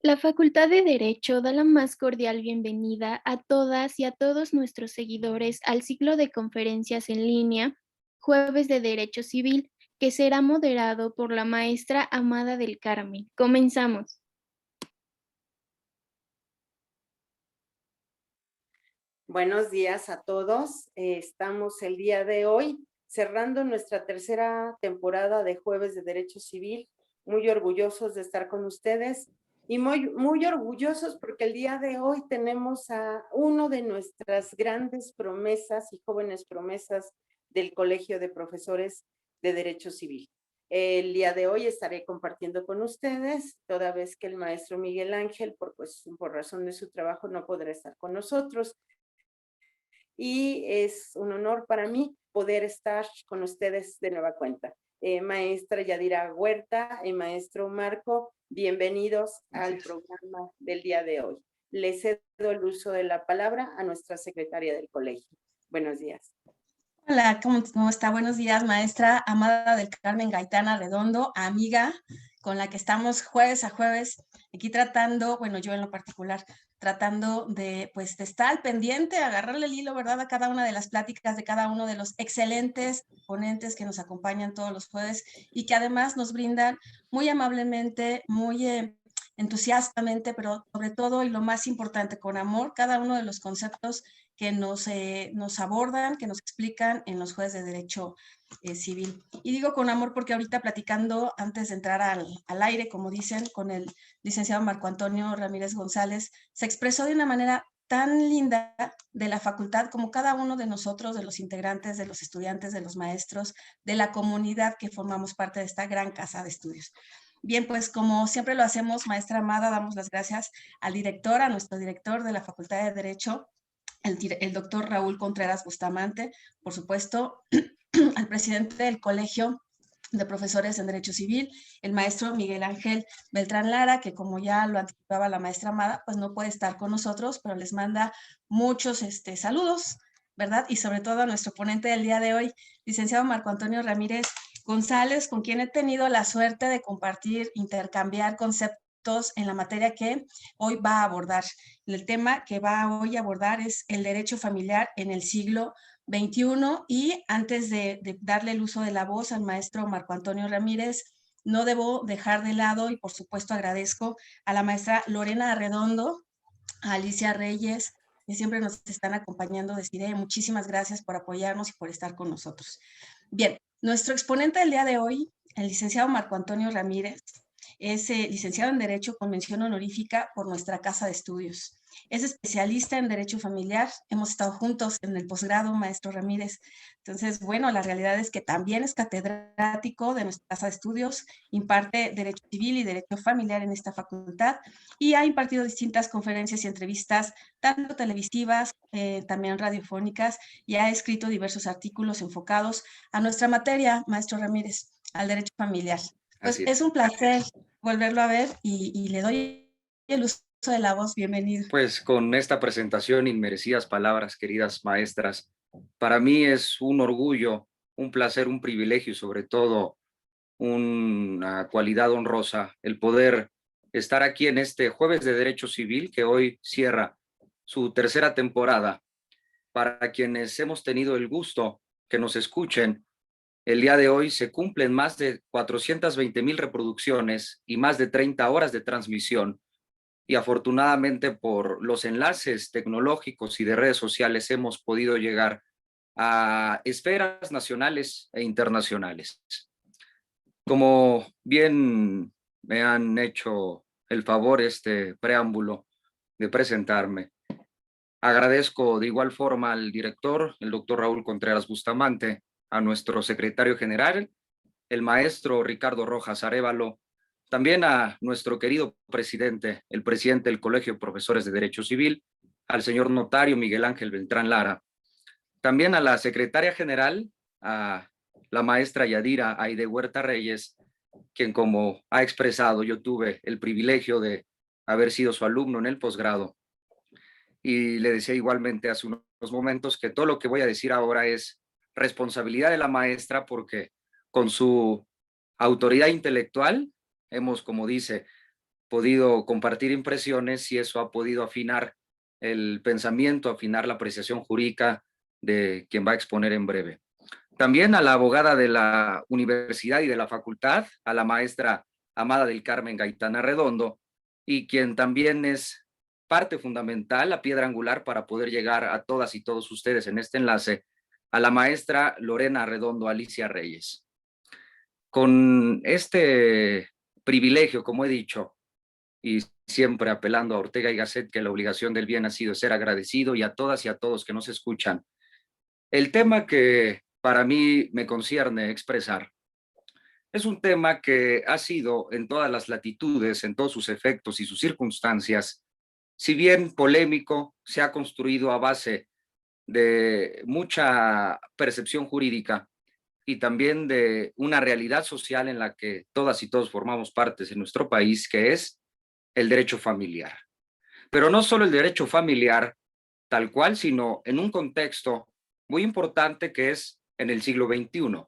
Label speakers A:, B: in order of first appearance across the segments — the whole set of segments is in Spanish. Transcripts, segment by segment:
A: La Facultad de Derecho da la más cordial bienvenida a todas y a todos nuestros seguidores al ciclo de conferencias en línea, Jueves de Derecho Civil, que será moderado por la maestra Amada del Carmen. Comenzamos.
B: Buenos días a todos. Estamos el día de hoy cerrando nuestra tercera temporada de Jueves de Derecho Civil. Muy orgullosos de estar con ustedes y muy orgullosos porque el día de hoy tenemos a uno de nuestras grandes promesas y jóvenes promesas del Colegio de Profesores de Derecho Civil. El día de hoy estaré compartiendo con ustedes, toda vez que el maestro Miguel Ángel, por razón de su trabajo, no podrá estar con nosotros. Y es un honor para mí poder estar con ustedes de nueva cuenta. Maestra Yadira Huerta y maestro Marco, bienvenidos al programa del día de hoy. Les cedo el uso de la palabra a nuestra secretaria del colegio. Buenos días.
C: Hola, ¿cómo está? Buenos días, maestra Amada del Carmen Gaitana Redondo, amiga con la que estamos jueves a jueves aquí tratando, bueno, yo en lo particular, tratando de, pues, de estar al pendiente, agarrarle el hilo, ¿verdad?, a cada una de las pláticas de cada uno de los excelentes ponentes que nos acompañan todos los jueves y que además nos brindan muy amablemente, muy entusiastamente, pero sobre todo y lo más importante, con amor, cada uno de los conceptos que nos abordan, que nos explican en los jueves de Derecho Civil. Y digo con amor porque ahorita platicando, antes de entrar al aire, como dicen, con el licenciado Marco Antonio Ramírez González, se expresó de una manera tan linda de la facultad como cada uno de nosotros, de los integrantes, de los estudiantes, de los maestros, de la comunidad que formamos parte de esta gran casa de estudios. Bien, pues como siempre lo hacemos, maestra Amada, damos las gracias al director, a nuestro director de la Facultad de Derecho, el doctor Raúl Contreras Bustamante, por supuesto, al presidente del Colegio de Profesores en Derecho Civil, el maestro Miguel Ángel Beltrán Lara, que como ya lo anticipaba la maestra Amada, pues no puede estar con nosotros, pero les manda muchos saludos, ¿verdad? Y sobre todo a nuestro ponente del día de hoy, licenciado Marco Antonio Ramírez González, con quien he tenido la suerte de compartir, intercambiar conceptos en la materia que hoy va a abordar. El tema que va hoy a abordar es el derecho familiar en el siglo XXI. Y antes de darle el uso de la voz al maestro Marco Antonio Ramírez, no debo dejar de lado, y por supuesto agradezco a la maestra Lorena Arredondo, a Alicia Reyes, que siempre nos están acompañando de CIDE. Muchísimas gracias por apoyarnos y por estar con nosotros. Bien, nuestro exponente del día de hoy, el licenciado Marco Antonio Ramírez, es licenciado en Derecho con mención honorífica por nuestra Casa de Estudios. Es especialista en Derecho Familiar. Hemos estado juntos en el posgrado, maestro Ramírez. Entonces, bueno, la realidad es que también es catedrático de nuestra Casa de Estudios, imparte Derecho Civil y Derecho Familiar en esta facultad y ha impartido distintas conferencias y entrevistas, tanto televisivas, también radiofónicas, y ha escrito diversos artículos enfocados a nuestra materia, maestro Ramírez, al derecho familiar. Pues es un placer volverlo a ver y le doy el uso de la voz. Bienvenido.
D: Pues con esta presentación, inmerecidas palabras, queridas maestras, para mí es un orgullo, un placer, un privilegio y sobre todo una cualidad honrosa el poder estar aquí en este Jueves de Derecho Civil que hoy cierra su tercera temporada. Para quienes hemos tenido el gusto que nos escuchen, el día de hoy se cumplen más de 420,000 reproducciones y más de 30 horas de transmisión. Y afortunadamente por los enlaces tecnológicos y de redes sociales hemos podido llegar a esferas nacionales e internacionales. Como bien me han hecho el favor este preámbulo, de presentarme. Agradezco de igual forma al director, el doctor Raúl Contreras Bustamante, a nuestro secretario general, el maestro Ricardo Rojas Arévalo, también a nuestro querido presidente, el presidente del Colegio de Profesores de Derecho Civil, al señor notario Miguel Ángel Beltrán Lara, también a la secretaria general, a la maestra Yadira Aide Huerta Reyes, quien, como ha expresado, yo tuve el privilegio de haber sido su alumno en el posgrado. Y le decía igualmente hace unos momentos que todo lo que voy a decir ahora es responsabilidad de la maestra, porque con su autoridad intelectual hemos, como dice, podido compartir impresiones y eso ha podido afinar el pensamiento, afinar la apreciación jurídica de quien va a exponer en breve. También a la abogada de la universidad y de la facultad, a la maestra Amada del Carmen Gaitana Redondo, y quien también es parte fundamental, la piedra angular para poder llegar a todas y todos ustedes en este enlace, a la maestra Lorena Redondo Alicia Reyes. Con este privilegio, como he dicho, y siempre apelando a Ortega y Gasset, que la obligación del bien ha sido ser agradecido, y a todas y a todos que nos escuchan, el tema que para mí me concierne expresar es un tema que ha sido en todas las latitudes, en todos sus efectos y sus circunstancias, si bien polémico, se ha construido a base de mucha percepción jurídica y también de una realidad social en la que todas y todos formamos partes en nuestro país, que es el derecho familiar. Pero no solo el derecho familiar tal cual, sino en un contexto muy importante que es en el siglo XXI.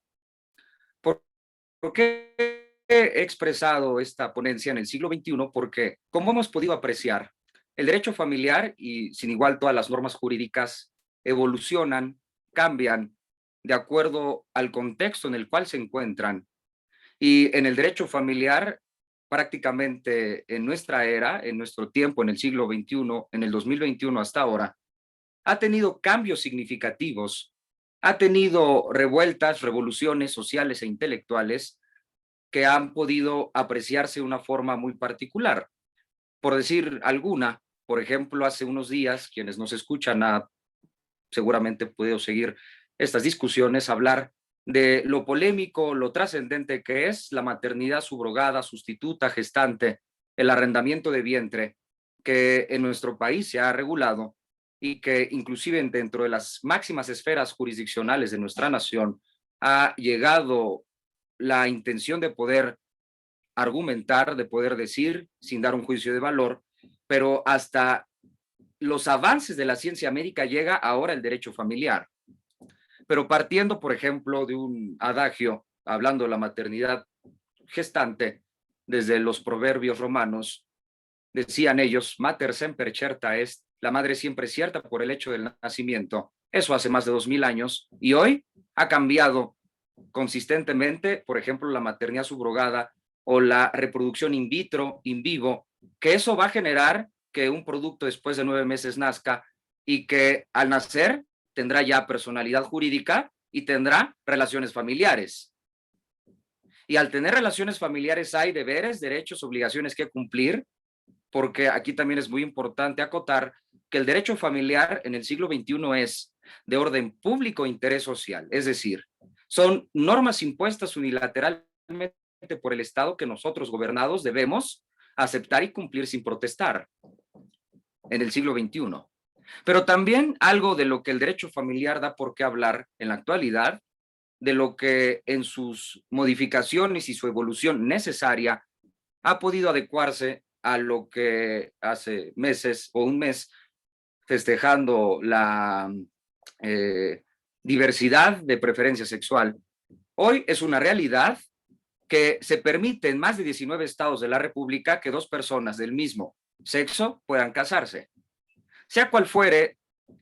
D: ¿Por qué he expresado esta ponencia en el siglo XXI? Porque, como hemos podido apreciar, el derecho familiar y sin igual todas las normas jurídicas evolucionan, cambian de acuerdo al contexto en el cual se encuentran. Y en el derecho familiar, prácticamente en nuestra era, en nuestro tiempo, en el siglo XXI, en el 2021 hasta ahora, ha tenido cambios significativos, ha tenido revueltas, revoluciones sociales e intelectuales que han podido apreciarse de una forma muy particular. Por decir alguna, por ejemplo, hace unos días, quienes nos escuchan seguramente podido seguir estas discusiones, hablar de lo polémico, lo trascendente que es la maternidad subrogada, sustituta, gestante, el arrendamiento de vientre, que en nuestro país se ha regulado y que inclusive dentro de las máximas esferas jurisdiccionales de nuestra nación ha llegado la intención de poder argumentar, de poder decir, sin dar un juicio de valor, pero hasta los avances de la ciencia médica llega ahora el derecho familiar. Pero partiendo, por ejemplo, de un adagio, hablando de la maternidad gestante, desde los proverbios romanos, decían ellos, mater semper certa est, la madre siempre es cierta por el hecho del nacimiento. Eso hace más de 2000 años y hoy ha cambiado consistentemente, por ejemplo, la maternidad subrogada o la reproducción in vitro, in vivo, que eso va a generar que un producto después de 9 meses nazca y que al nacer tendrá ya personalidad jurídica y tendrá relaciones familiares. Y al tener relaciones familiares hay deberes, derechos, obligaciones que cumplir, porque aquí también es muy importante acotar que el derecho familiar en el siglo XXI es de orden público e interés social, es decir, son normas impuestas unilateralmente por el Estado que nosotros gobernados debemos aceptar y cumplir sin protestar en el siglo XXI. Pero también algo de lo que el derecho familiar da por qué hablar en la actualidad, de lo que en sus modificaciones y su evolución necesaria ha podido adecuarse a lo que hace meses o un mes, festejando la diversidad de preferencia sexual. Hoy es una realidad que se permite en más de 19 estados de la República que 2 personas del mismo sexo puedan casarse. Sea cual fuere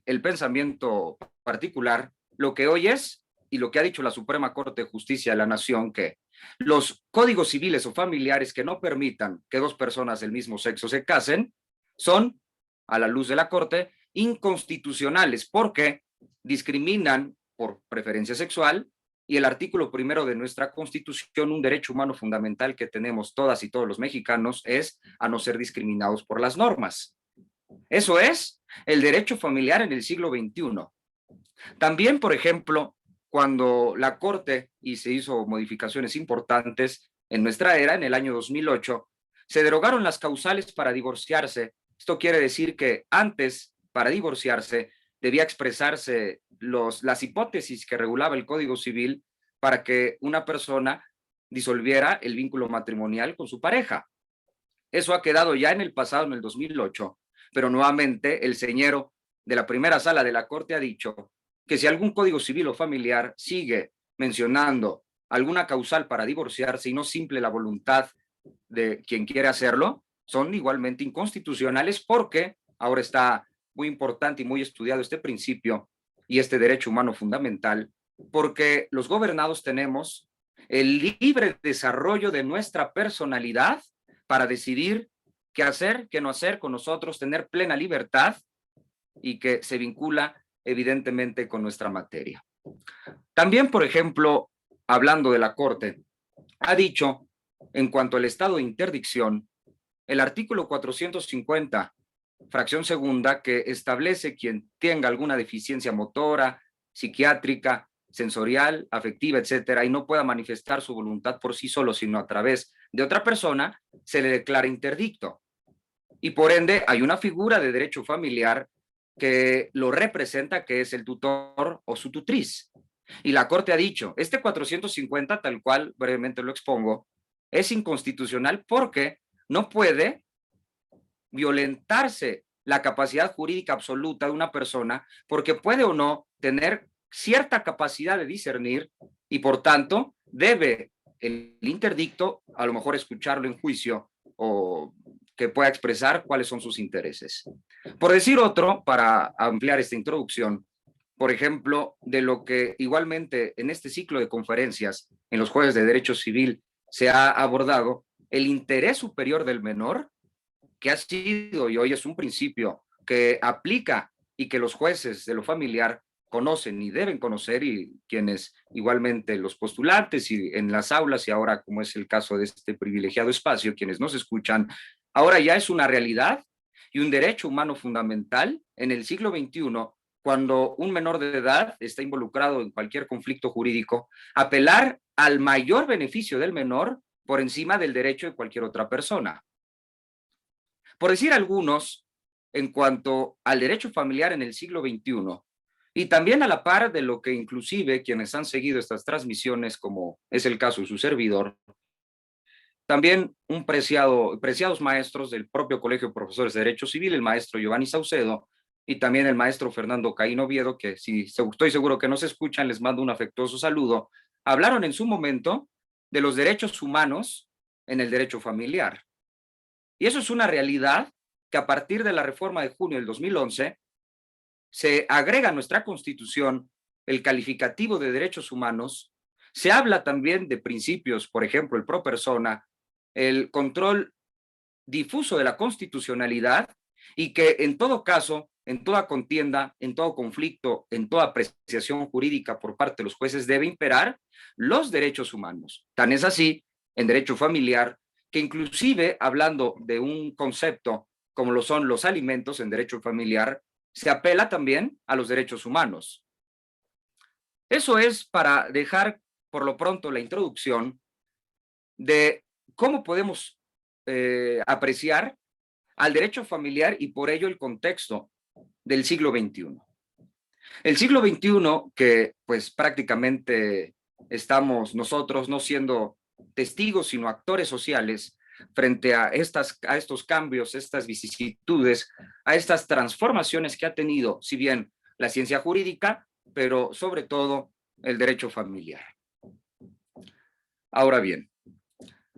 D: el pensamiento particular, lo que hoy es y lo que ha dicho la Suprema Corte de Justicia de la Nación, que los códigos civiles o familiares que no permitan que 2 personas del mismo sexo se casen son, a la luz de la Corte, inconstitucionales porque discriminan por preferencia sexual y el artículo 1 de nuestra Constitución, un derecho humano fundamental que tenemos todas y todos los mexicanos, es a no ser discriminados por las normas. Eso es el derecho familiar en el siglo XXI. También, por ejemplo, cuando la Corte, y se hizo modificaciones importantes en nuestra era, en el año 2008, se derogaron las causales para divorciarse. Esto quiere decir que antes, para divorciarse, debía expresarse las hipótesis que regulaba el Código Civil para que una persona disolviera el vínculo matrimonial con su pareja. Eso ha quedado ya en el pasado, en el 2008, pero nuevamente el señero de la primera sala de la Corte ha dicho que si algún código civil o familiar sigue mencionando alguna causal para divorciarse y no simple la voluntad de quien quiere hacerlo, son igualmente inconstitucionales, porque ahora está muy importante y muy estudiado este principio y este derecho humano fundamental, porque los gobernados tenemos el libre desarrollo de nuestra personalidad para decidir qué hacer, qué no hacer con nosotros, tener plena libertad, y que se vincula evidentemente con nuestra materia. También, por ejemplo, hablando de la Corte, ha dicho, en cuanto al estado de interdicción, el artículo 450, fracción segunda, que establece quien tenga alguna deficiencia motora, psiquiátrica, sensorial, afectiva, etcétera, y no pueda manifestar su voluntad por sí solo, sino a través de otra persona, se le declara interdicto. Y por ende, hay una figura de derecho familiar que lo representa, que es el tutor o su tutriz. Y la Corte ha dicho, este 450, tal cual brevemente lo expongo, es inconstitucional porque no puede violentarse la capacidad jurídica absoluta de una persona, porque puede o no tener cierta capacidad de discernir y por tanto debe el interdicto a lo mejor escucharlo en juicio o que pueda expresar cuáles son sus intereses. Por decir otro, para ampliar esta introducción, por ejemplo, de lo que igualmente en este ciclo de conferencias en los jueves de derecho civil se ha abordado, el interés superior del menor, que ha sido y hoy es un principio que aplica y que los jueces de lo familiar conocen y deben conocer, y quienes igualmente los postulantes y en las aulas, y ahora como es el caso de este privilegiado espacio, quienes nos escuchan, ahora ya es una realidad y un derecho humano fundamental en el siglo XXI, cuando un menor de edad está involucrado en cualquier conflicto jurídico, apelar al mayor beneficio del menor por encima del derecho de cualquier otra persona. Por decir algunos, en cuanto al derecho familiar en el siglo XXI, y también a la par de lo que inclusive quienes han seguido estas transmisiones, como es el caso de su servidor, también preciados maestros del propio Colegio de Profesores de Derecho Civil, el maestro Giovanni Saucedo, y también el maestro Fernando Caín Oviedo, que si estoy seguro que nos escuchan, les mando un afectuoso saludo, hablaron en su momento de los derechos humanos en el derecho familiar. Y eso es una realidad que a partir de la reforma de junio del 2011 se agrega a nuestra Constitución el calificativo de derechos humanos. Se habla también de principios, por ejemplo, el pro persona, el control difuso de la constitucionalidad, y que en todo caso, en toda contienda, en todo conflicto, en toda apreciación jurídica por parte de los jueces debe imperar los derechos humanos. Tan es así en derecho familiar que inclusive hablando de un concepto como lo son los alimentos en derecho familiar, se apela también a los derechos humanos. Eso es para dejar por lo pronto la introducción de cómo podemos apreciar al derecho familiar y por ello el contexto del siglo XXI. El siglo XXI que pues prácticamente estamos nosotros no siendo testigos sino actores sociales frente a estos cambios, estas vicisitudes, a estas transformaciones que ha tenido, si bien la ciencia jurídica, pero sobre todo el derecho familiar. Ahora bien,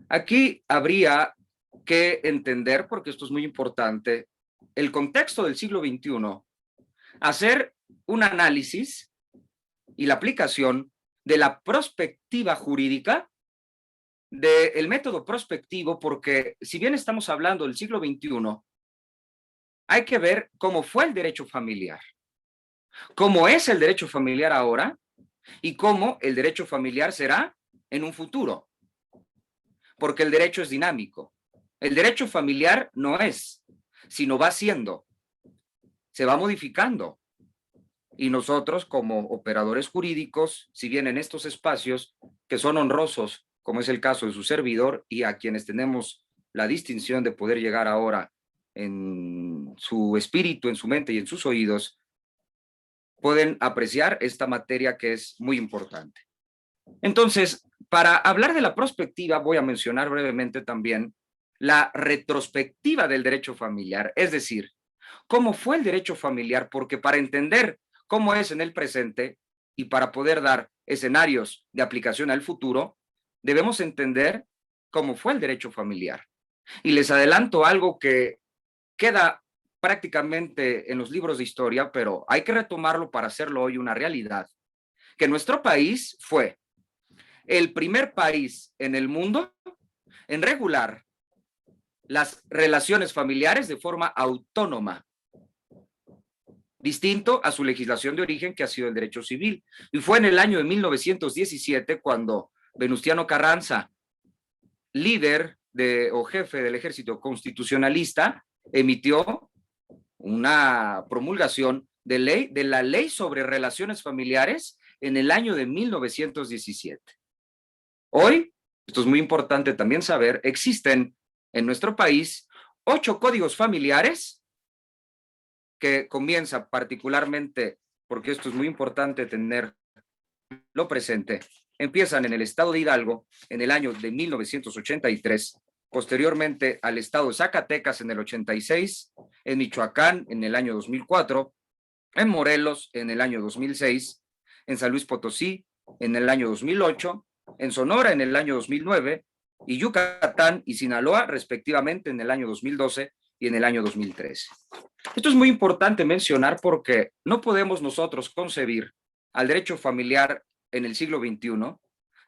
D: aquí habría que entender, porque esto es muy importante, el contexto del siglo XXI, hacer un análisis y la aplicación de la prospectiva jurídica, del método prospectivo, porque si bien estamos hablando del siglo XXI, hay que ver cómo fue el derecho familiar, cómo es el derecho familiar ahora y cómo el derecho familiar será en un futuro, porque el derecho es dinámico. El derecho familiar no es, sino va siendo. se va modificando. Y nosotros como operadores jurídicos, si bien en estos espacios que son honrosos, como es el caso de su servidor y a quienes tenemos la distinción de poder llegar ahora en su espíritu, en su mente y en sus oídos, pueden apreciar esta materia que es muy importante. Entonces, para hablar de la prospectiva, voy a mencionar brevemente también la retrospectiva del derecho familiar, es decir, cómo fue el derecho familiar, porque para entender cómo es en el presente y para poder dar escenarios de aplicación al futuro, debemos entender cómo fue el derecho familiar. Y les adelanto algo que queda prácticamente en los libros de historia, pero hay que retomarlo para hacerlo hoy una realidad, que nuestro país fue el primer país en el mundo en regular las relaciones familiares de forma autónoma, distinto a su legislación de origen, que ha sido el derecho civil. Y fue en el año de 1917 cuando Venustiano Carranza, líder o jefe del ejército constitucionalista, emitió una promulgación de la ley sobre relaciones familiares en el año de 1917. Hoy, esto es muy importante también saber, existen en nuestro país 8 códigos familiares que comienza particularmente, porque esto es muy importante tenerlo presente, empiezan en el estado de Hidalgo en el año de 1983, posteriormente al estado de Zacatecas en el 86, en Michoacán en el año 2004, en Morelos en el año 2006, en San Luis Potosí en el año 2008, en Sonora en el año 2009 y Yucatán y Sinaloa respectivamente en el año 2012 y en el año 2013. Esto es muy importante mencionar porque no podemos nosotros concebir al derecho familiar en el siglo XXI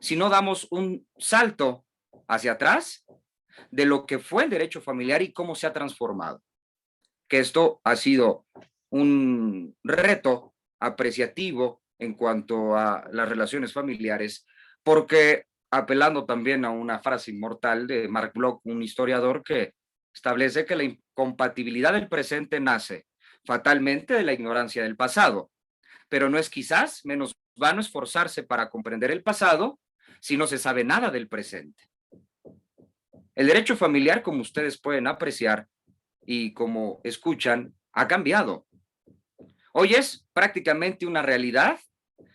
D: si no damos un salto hacia atrás de lo que fue el derecho familiar y cómo se ha transformado. Que esto ha sido un reto apreciativo en cuanto a las relaciones familiares, porque apelando también a una frase inmortal de Mark Bloch, un historiador que establece que la incompatibilidad del presente nace fatalmente de la ignorancia del pasado, pero no es quizás menos vano esforzarse para comprender el pasado si no se sabe nada del presente. El derecho familiar, como ustedes pueden apreciar y como escuchan, ha cambiado. Hoy es prácticamente una realidad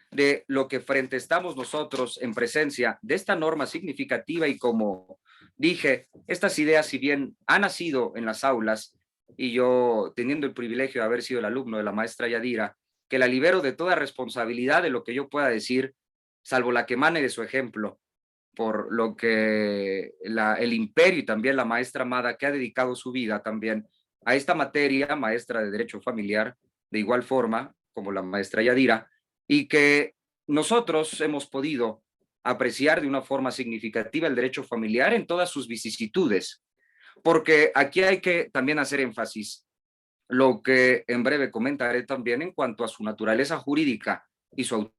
D: de lo que frente estamos nosotros en presencia de esta norma significativa y como dije, estas ideas si bien han nacido en las aulas y yo teniendo el privilegio de haber sido el alumno de la maestra Yadira, que la libero de toda responsabilidad de lo que yo pueda decir, salvo la que emane de su ejemplo, por lo que el imperio y también la maestra Amada que ha dedicado su vida también a esta materia, maestra de Derecho Familiar, de igual forma como la maestra Yadira, y que nosotros hemos podido apreciar de una forma significativa el derecho familiar en todas sus vicisitudes, porque aquí hay que también hacer énfasis, lo que en breve comentaré también en cuanto a su naturaleza jurídica y su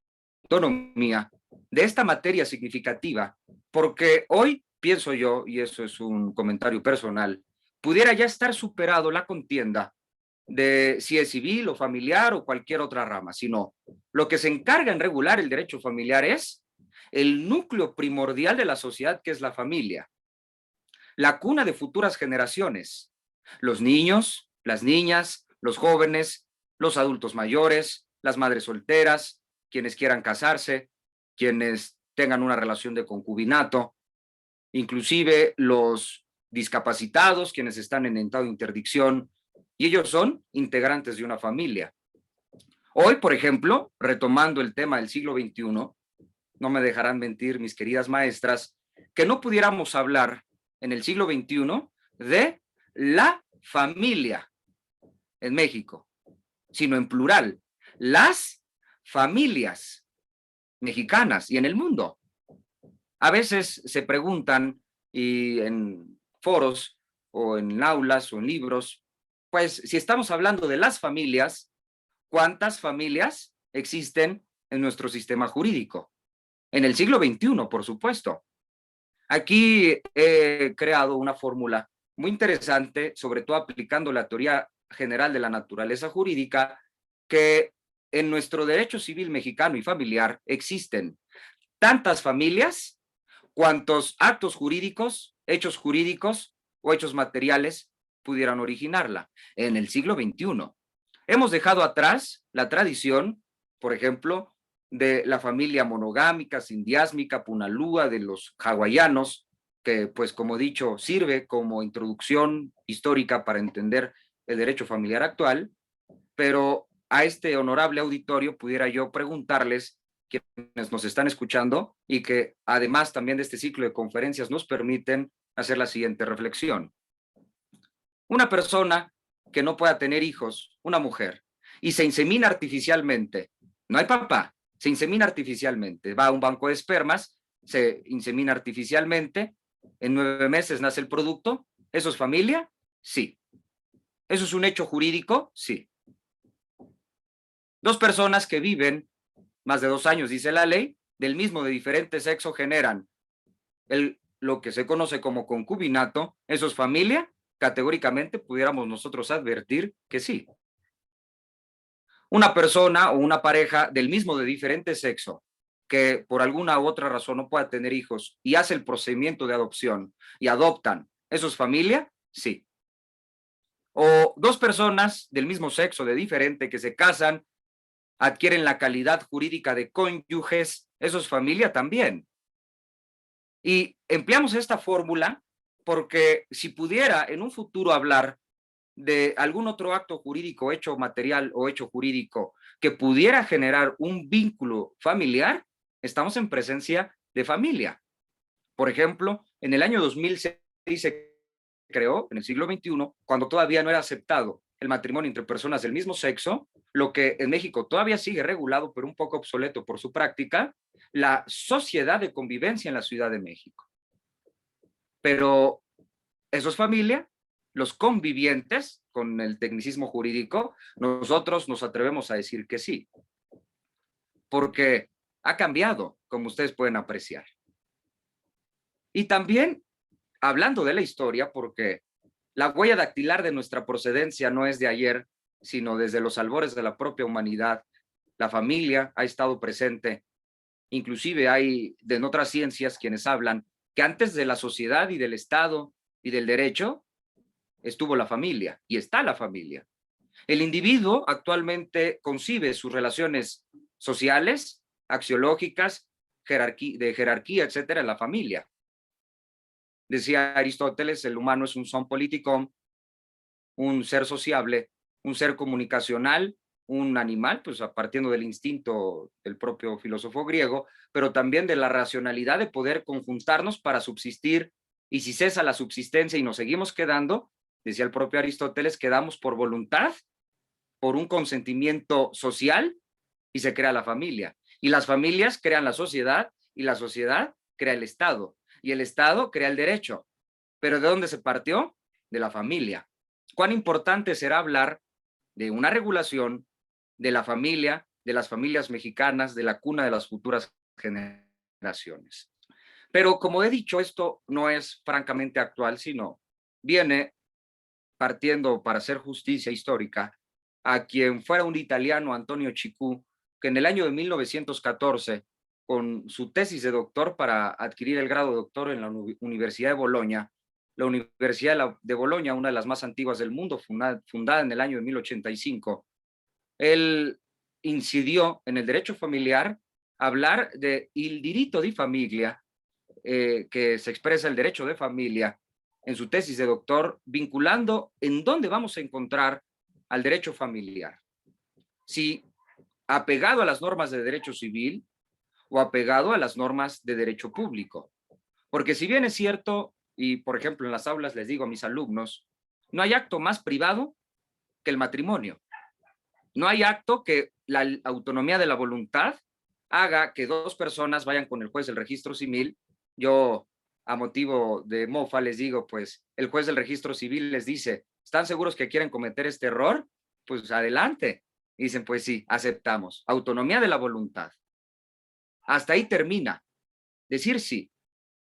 D: autonomía de esta materia significativa, porque hoy pienso yo, y eso es un comentario personal, pudiera ya estar superado la contienda de si es civil o familiar o cualquier otra rama, sino lo que se encarga en regular el derecho familiar es el núcleo primordial de la sociedad, que es la familia, la cuna de futuras generaciones, los niños, las niñas, los jóvenes, los adultos mayores, las madres solteras, quienes quieran casarse, quienes tengan una relación de concubinato, inclusive los discapacitados, quienes están en estado de interdicción, y ellos son integrantes de una familia. Hoy, por ejemplo, retomando el tema del siglo XXI, no me dejarán mentir mis queridas maestras, que no pudiéramos hablar en el siglo XXI de la familia en México, sino en plural, las familias mexicanas y en el mundo. A veces se preguntan y en foros o en aulas o en libros, pues si estamos hablando de las familias, ¿cuántas familias existen en nuestro sistema jurídico? En el siglo XXI, por supuesto. Aquí he creado una fórmula muy interesante, sobre todo aplicando la teoría general de la naturaleza jurídica que en nuestro derecho civil mexicano y familiar existen tantas familias cuantos actos jurídicos, hechos jurídicos o hechos materiales pudieran originarla en el siglo XXI. Hemos dejado atrás la tradición, por ejemplo, de la familia monogámica, sindiásmica, punalúa, de los hawaianos, que, pues, como he dicho, sirve como introducción histórica para entender el derecho familiar actual, pero a este honorable auditorio pudiera yo preguntarles, quienes nos están escuchando y que además también de este ciclo de conferencias nos permiten hacer la siguiente reflexión. Una persona que no pueda tener hijos, una mujer, y se insemina artificialmente, no hay papá, se insemina artificialmente, va a un banco de espermas, se insemina artificialmente, en 9 meses nace el producto, ¿eso es familia? Sí. ¿Eso es un hecho jurídico? Sí. Dos personas que viven más de 2 años, dice la ley, del mismo de diferente sexo generan lo que se conoce como concubinato, ¿eso es familia? Categóricamente pudiéramos nosotros advertir que sí. Una persona o una pareja del mismo de diferente sexo que por alguna u otra razón no pueda tener hijos y hace el procedimiento de adopción y adoptan, ¿eso es familia? Sí. O dos personas del mismo sexo, de diferente, que se casan, adquieren la calidad jurídica de cónyuges, ¿eso es familia? También. Y empleamos esta fórmula porque si pudiera en un futuro hablar de algún otro acto jurídico, hecho material o hecho jurídico que pudiera generar un vínculo familiar, estamos en presencia de familia. Por ejemplo, en el año 2006 se creó, en el siglo XXI, cuando todavía no era aceptado el matrimonio entre personas del mismo sexo, lo que en México todavía sigue regulado, pero un poco obsoleto por su práctica, la sociedad de convivencia en la Ciudad de México. Pero eso es familia, los convivientes, con el tecnicismo jurídico, nosotros nos atrevemos a decir que sí, porque ha cambiado, como ustedes pueden apreciar. Y también, hablando de la historia, porque la huella dactilar de nuestra procedencia no es de ayer, sino desde los albores de la propia humanidad. La familia ha estado presente, inclusive hay en otras ciencias quienes hablan que antes de la sociedad y del Estado y del derecho, estuvo la familia y está la familia. El individuo actualmente concibe sus relaciones sociales, axiológicas, de jerarquía, etcétera, en la familia. Decía Aristóteles, el humano es un son politikon, un ser sociable, un ser comunicacional, un animal, pues partiendo del instinto del propio filósofo griego, pero también de la racionalidad de poder conjuntarnos para subsistir, y si cesa la subsistencia y nos seguimos quedando, decía el propio Aristóteles, quedamos por voluntad, por un consentimiento social, y se crea la familia. Y las familias crean la sociedad, y la sociedad crea el Estado, y el Estado crea el derecho. ¿Pero de dónde se partió? De la familia. ¿Cuán importante será hablar de una regulación de la familia, de las familias mexicanas, de la cuna de las futuras generaciones? Pero como he dicho, esto no es francamente actual, sino viene partiendo, para hacer justicia histórica, a quien fuera un italiano, Antonio Cicù, que en el año de 1914, con su tesis de doctor para adquirir el grado de doctor en la Universidad de Bolonia, la Universidad de Bolonia, una de las más antiguas del mundo, fundada en el año de 1085, él incidió en el derecho familiar, hablar de il diritto di famiglia, que se expresa el derecho de familia, en su tesis de doctor, vinculando en dónde vamos a encontrar al derecho familiar. Si apegado a las normas de derecho civil o apegado a las normas de derecho público. Porque si bien es cierto, y por ejemplo en las aulas les digo a mis alumnos, no hay acto más privado que el matrimonio. No hay acto que la autonomía de la voluntad haga que dos personas vayan con el juez del registro civil. Yo, a motivo de mofa, les digo, pues el juez del registro civil les dice, ¿están seguros que quieren cometer este error? Pues adelante. Y dicen, pues sí, aceptamos. Autonomía de la voluntad. Hasta ahí termina. Decir sí.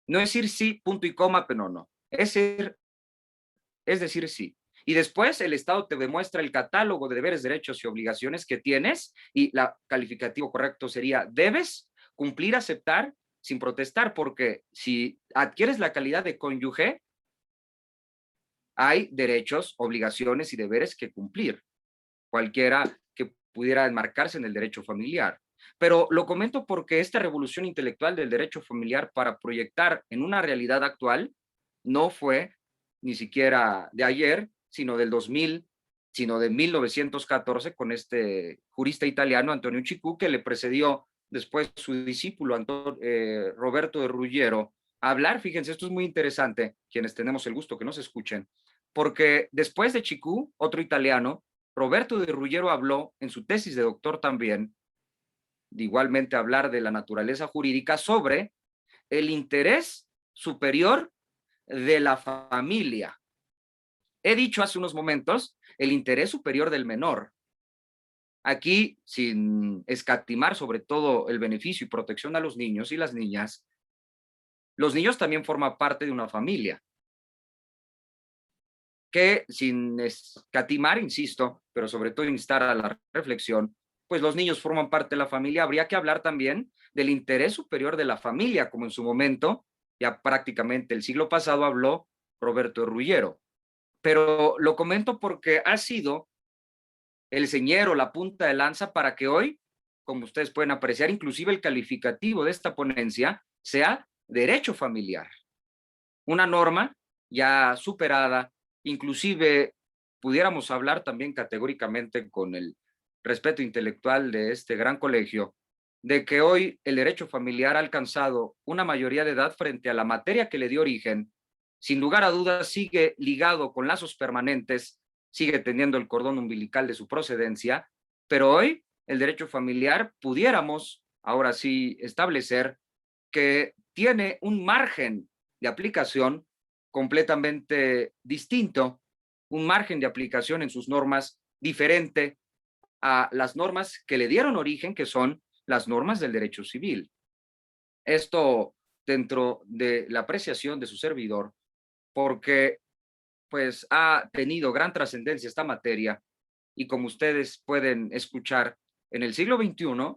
D: No decir sí, punto y coma, pero no. Es decir sí. Y después el Estado te demuestra el catálogo de deberes, derechos y obligaciones que tienes, y el calificativo correcto sería debes cumplir, aceptar, sin protestar, porque si adquieres la calidad de cónyuge, hay derechos, obligaciones y deberes que cumplir, cualquiera que pudiera enmarcarse en el derecho familiar. Pero lo comento porque esta revolución intelectual del derecho familiar para proyectar en una realidad actual no fue ni siquiera de ayer, sino del 2000, sino de 1914 con este jurista italiano Antonio Cicù, que le precedió después su discípulo Roberto de Ruggiero a hablar. Fíjense, esto es muy interesante, quienes tenemos el gusto que nos escuchen, porque después de Cicù, otro italiano, Roberto de Ruggiero, habló en su tesis de doctor también, de igualmente hablar de la naturaleza jurídica, sobre el interés superior de la familia. He dicho hace unos momentos el interés superior del menor. Aquí, sin escatimar sobre todo el beneficio y protección a los niños y las niñas, los niños también forman parte de una familia. Que sin escatimar, insisto, pero sobre todo instar a la reflexión, pues los niños forman parte de la familia. Habría que hablar también del interés superior de la familia, como en su momento, ya prácticamente el siglo pasado, habló Roberto de Ruggiero. Pero lo comento porque ha sido el señero, la punta de lanza para que hoy, como ustedes pueden apreciar, inclusive el calificativo de esta ponencia sea derecho familiar. Una norma ya superada, inclusive pudiéramos hablar también categóricamente con el respeto intelectual de este gran colegio, de que hoy el derecho familiar ha alcanzado una mayoría de edad frente a la materia que le dio origen. Sin lugar a dudas sigue ligado con lazos permanentes, sigue teniendo el cordón umbilical de su procedencia, pero hoy el derecho familiar pudiéramos ahora sí establecer que tiene un margen de aplicación completamente distinto, un margen de aplicación en sus normas diferente a las normas que le dieron origen, que son las normas del derecho civil. Esto dentro de la apreciación de su servidor, porque pues ha tenido gran trascendencia esta materia, y como ustedes pueden escuchar, en el siglo XXI,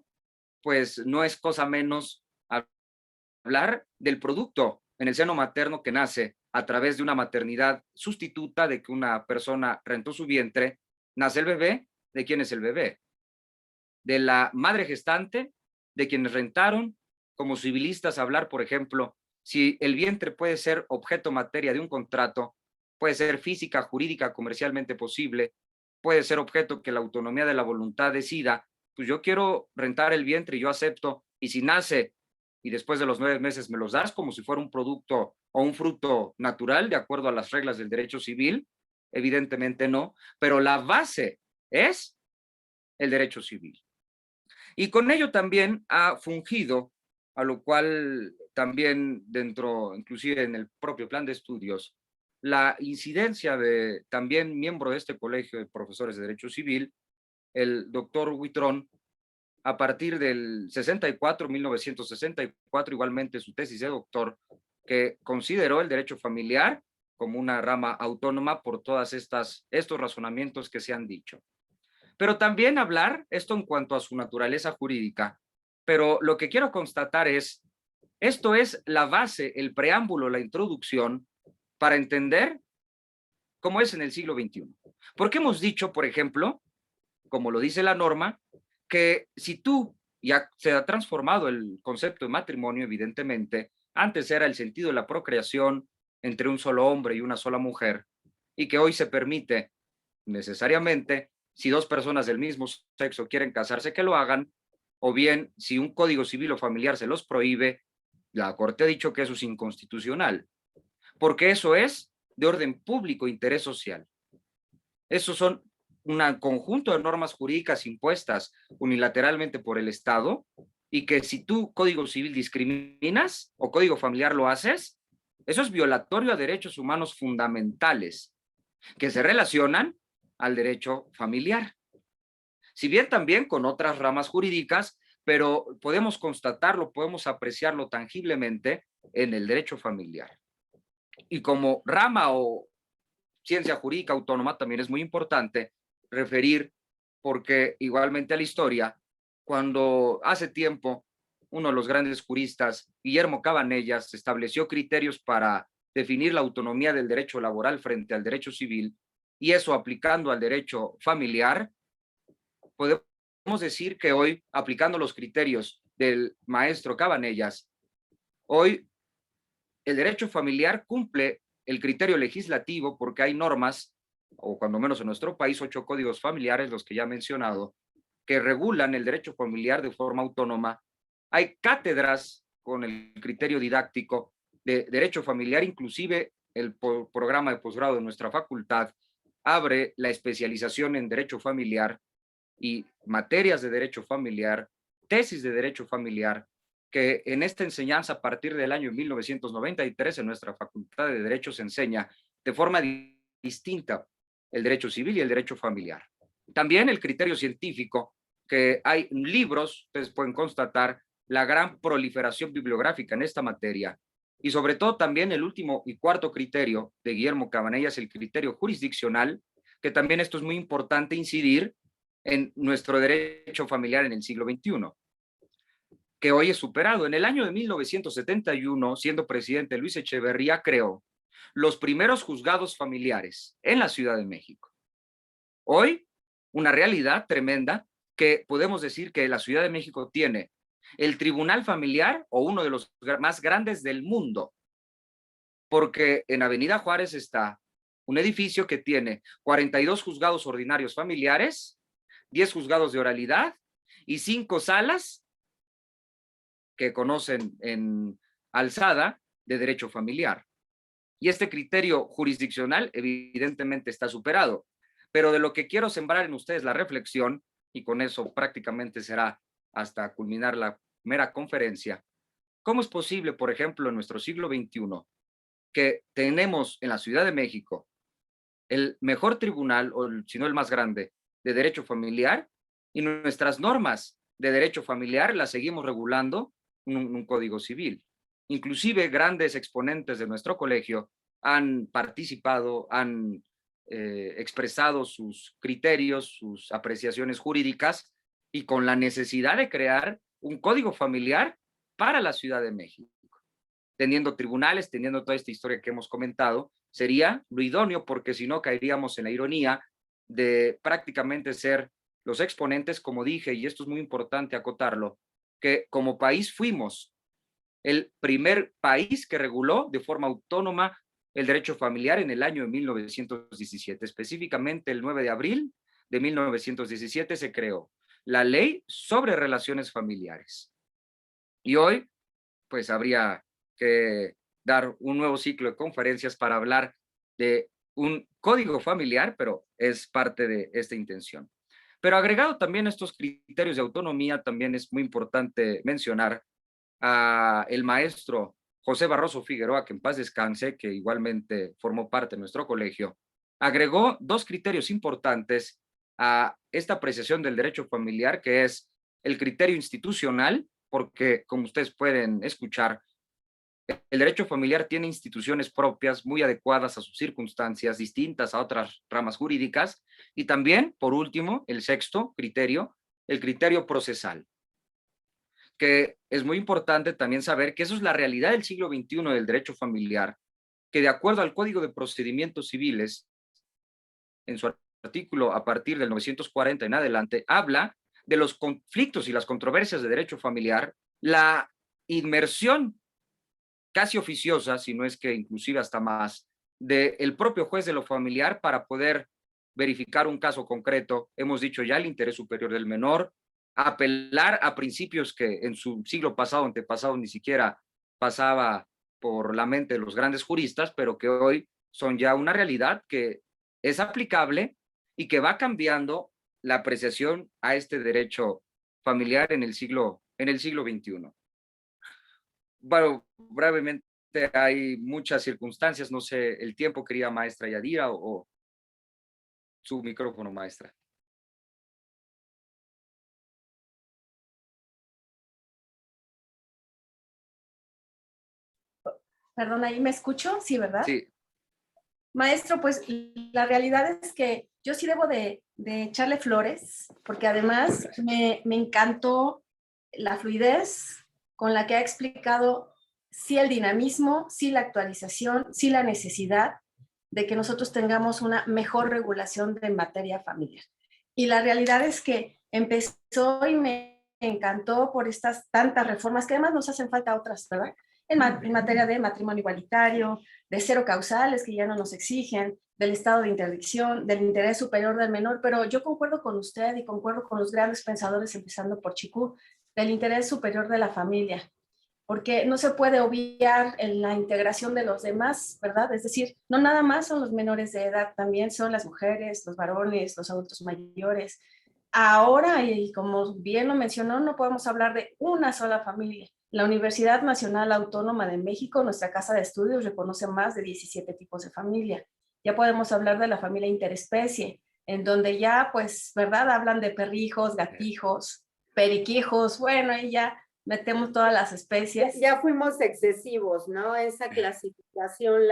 D: pues no es cosa menos hablar del producto en el seno materno que nace a través de una maternidad sustituta, de que una persona rentó su vientre, nace el bebé. ¿De quién es el bebé? De la madre gestante, de quienes rentaron. Como civilistas, hablar, por ejemplo, si el vientre puede ser objeto materia de un contrato, puede ser física, jurídica, comercialmente posible, puede ser objeto que la autonomía de la voluntad decida, pues yo quiero rentar el vientre y yo acepto, y si nace y después de los 9 meses me los das como si fuera un producto o un fruto natural de acuerdo a las reglas del derecho civil, evidentemente no, pero la base es el derecho civil. Y con ello también ha fungido, a lo cual también dentro, inclusive en el propio plan de estudios, la incidencia de también miembro de este colegio de profesores de derecho civil, el doctor Huitrón, a partir del 64, 1964, igualmente su tesis de doctor, que consideró el derecho familiar como una rama autónoma por todas estos razonamientos que se han dicho. Pero también hablar esto en cuanto a su naturaleza jurídica. Pero lo que quiero constatar es, esto es la base, el preámbulo, la introducción para entender cómo es en el siglo XXI. Porque hemos dicho, por ejemplo, como lo dice la norma, que si tú ya se ha transformado el concepto de matrimonio, evidentemente, antes era el sentido de la procreación entre un solo hombre y una sola mujer, y que hoy se permite necesariamente, si dos personas del mismo sexo quieren casarse, que lo hagan, o bien si un código civil o familiar se los prohíbe, la Corte ha dicho que eso es inconstitucional, porque eso es de orden público, interés social. Esos son un conjunto de normas jurídicas impuestas unilateralmente por el Estado, y que si tú código civil discriminas o código familiar lo haces, eso es violatorio a derechos humanos fundamentales que se relacionan al derecho familiar. Si bien también con otras ramas jurídicas, pero podemos constatarlo, podemos apreciarlo tangiblemente en el derecho familiar. Y como rama o ciencia jurídica autónoma también es muy importante referir, porque igualmente a la historia, cuando hace tiempo uno de los grandes juristas, Guillermo Cabanellas, estableció criterios para definir la autonomía del derecho laboral frente al derecho civil, y eso aplicando al derecho familiar, podemos decir que hoy, aplicando los criterios del maestro Cabanellas, hoy el derecho familiar cumple el criterio legislativo porque hay normas, o cuando menos en nuestro país, 8 códigos familiares, los que ya he mencionado, que regulan el derecho familiar de forma autónoma. Hay cátedras con el criterio didáctico de derecho familiar, inclusive el programa de posgrado de nuestra facultad abre la especialización en derecho familiar y materias de derecho familiar, tesis de derecho familiar, que en esta enseñanza a partir del año 1993 en nuestra Facultad de Derecho se enseña de forma distinta el derecho civil y el derecho familiar. También el criterio científico, que hay libros, ustedes pueden constatar la gran proliferación bibliográfica en esta materia, y sobre todo también el último y cuarto criterio de Guillermo Cabanellas, el criterio jurisdiccional, que también esto es muy importante incidir en nuestro derecho familiar en el siglo XXI, que hoy es superado. En el año de 1971, siendo presidente Luis Echeverría, creó los primeros juzgados familiares en la Ciudad de México. Hoy, una realidad tremenda que podemos decir que la Ciudad de México tiene el Tribunal Familiar, o uno de los más grandes del mundo, porque en Avenida Juárez está un edificio que tiene 42 juzgados ordinarios familiares, 10 juzgados de oralidad y 5 salas que conocen en alzada de derecho familiar. Y este criterio jurisdiccional evidentemente está superado. Pero de lo que quiero sembrar en ustedes la reflexión, y con eso prácticamente será hasta culminar la mera conferencia, ¿cómo es posible, por ejemplo, en nuestro siglo XXI, que tenemos en la Ciudad de México el mejor tribunal, o si no el más grande, de derecho familiar, y nuestras normas de derecho familiar las seguimos regulando en un código civil? Inclusive grandes exponentes de nuestro colegio han participado, han expresado sus criterios, sus apreciaciones jurídicas, y con la necesidad de crear un código familiar para la Ciudad de México. Teniendo tribunales, teniendo toda esta historia que hemos comentado, sería lo idóneo, porque si no caeríamos en la ironía de prácticamente ser los exponentes, como dije, y esto es muy importante acotarlo, que como país fuimos el primer país que reguló de forma autónoma el derecho familiar en el año de 1917. Específicamente el 9 de abril de 1917 se creó la Ley sobre Relaciones Familiares. Y hoy, pues habría que dar un nuevo ciclo de conferencias para hablar de un código familiar, pero es parte de esta intención. Pero agregado también a estos criterios de autonomía, también es muy importante mencionar a el maestro José Barroso Figueroa, que en paz descanse, que igualmente formó parte de nuestro colegio, agregó 2 criterios importantes a esta apreciación del derecho familiar, que es el criterio institucional, porque como ustedes pueden escuchar, el derecho familiar tiene instituciones propias muy adecuadas a sus circunstancias, distintas a otras ramas jurídicas, y también, por último, el sexto criterio, el criterio procesal, que es muy importante también saber que eso es la realidad del siglo XXI del derecho familiar, que de acuerdo al Código de Procedimientos Civiles, en su artículo a partir del 940 en adelante, habla de los conflictos y las controversias de derecho familiar, la inmersión casi oficiosa, si no es que inclusive hasta más, del propio juez de lo familiar para poder verificar un caso concreto. Hemos dicho ya el interés superior del menor, apelar a principios que en su siglo pasado, antepasado, ni siquiera pasaba por la mente de los grandes juristas, pero que hoy son ya una realidad que es aplicable y que va cambiando la apreciación a este derecho familiar en el siglo XXI. Bueno, brevemente, hay muchas circunstancias, no sé, el tiempo, querida maestra Yadira, o su micrófono, maestra.
C: Perdón, ¿ahí me escucho? Sí, ¿verdad?
D: Sí.
C: Maestro, pues la realidad es que yo sí debo de echarle flores, porque además me encantó la fluidez con la que ha explicado sí el dinamismo, sí la actualización, sí la necesidad de que nosotros tengamos una mejor regulación de materia familiar. Y la realidad es que empezó y me encantó por estas tantas reformas, que además nos hacen falta otras, ¿verdad? En materia de matrimonio igualitario, de cero causales que ya no nos exigen, del estado de interdicción, del interés superior del menor, pero yo concuerdo con usted y concuerdo con los grandes pensadores, empezando por Chicú, del interés superior de la familia, porque no se puede obviar en la integración de los demás, ¿verdad? Es decir, no nada más son los menores de edad, también son las mujeres, los varones, los adultos mayores. Ahora, y como bien lo mencionó, no podemos hablar de una sola familia. La Universidad Nacional Autónoma de México, nuestra casa de estudios, reconoce más de 17 tipos de familia. Ya podemos hablar de la familia interespecie, en donde ya, pues, ¿verdad? Hablan de perrijos, gatijos, periquijos, bueno, ahí ya metemos todas las especies.
B: Ya fuimos excesivos, ¿no? Esa clasificación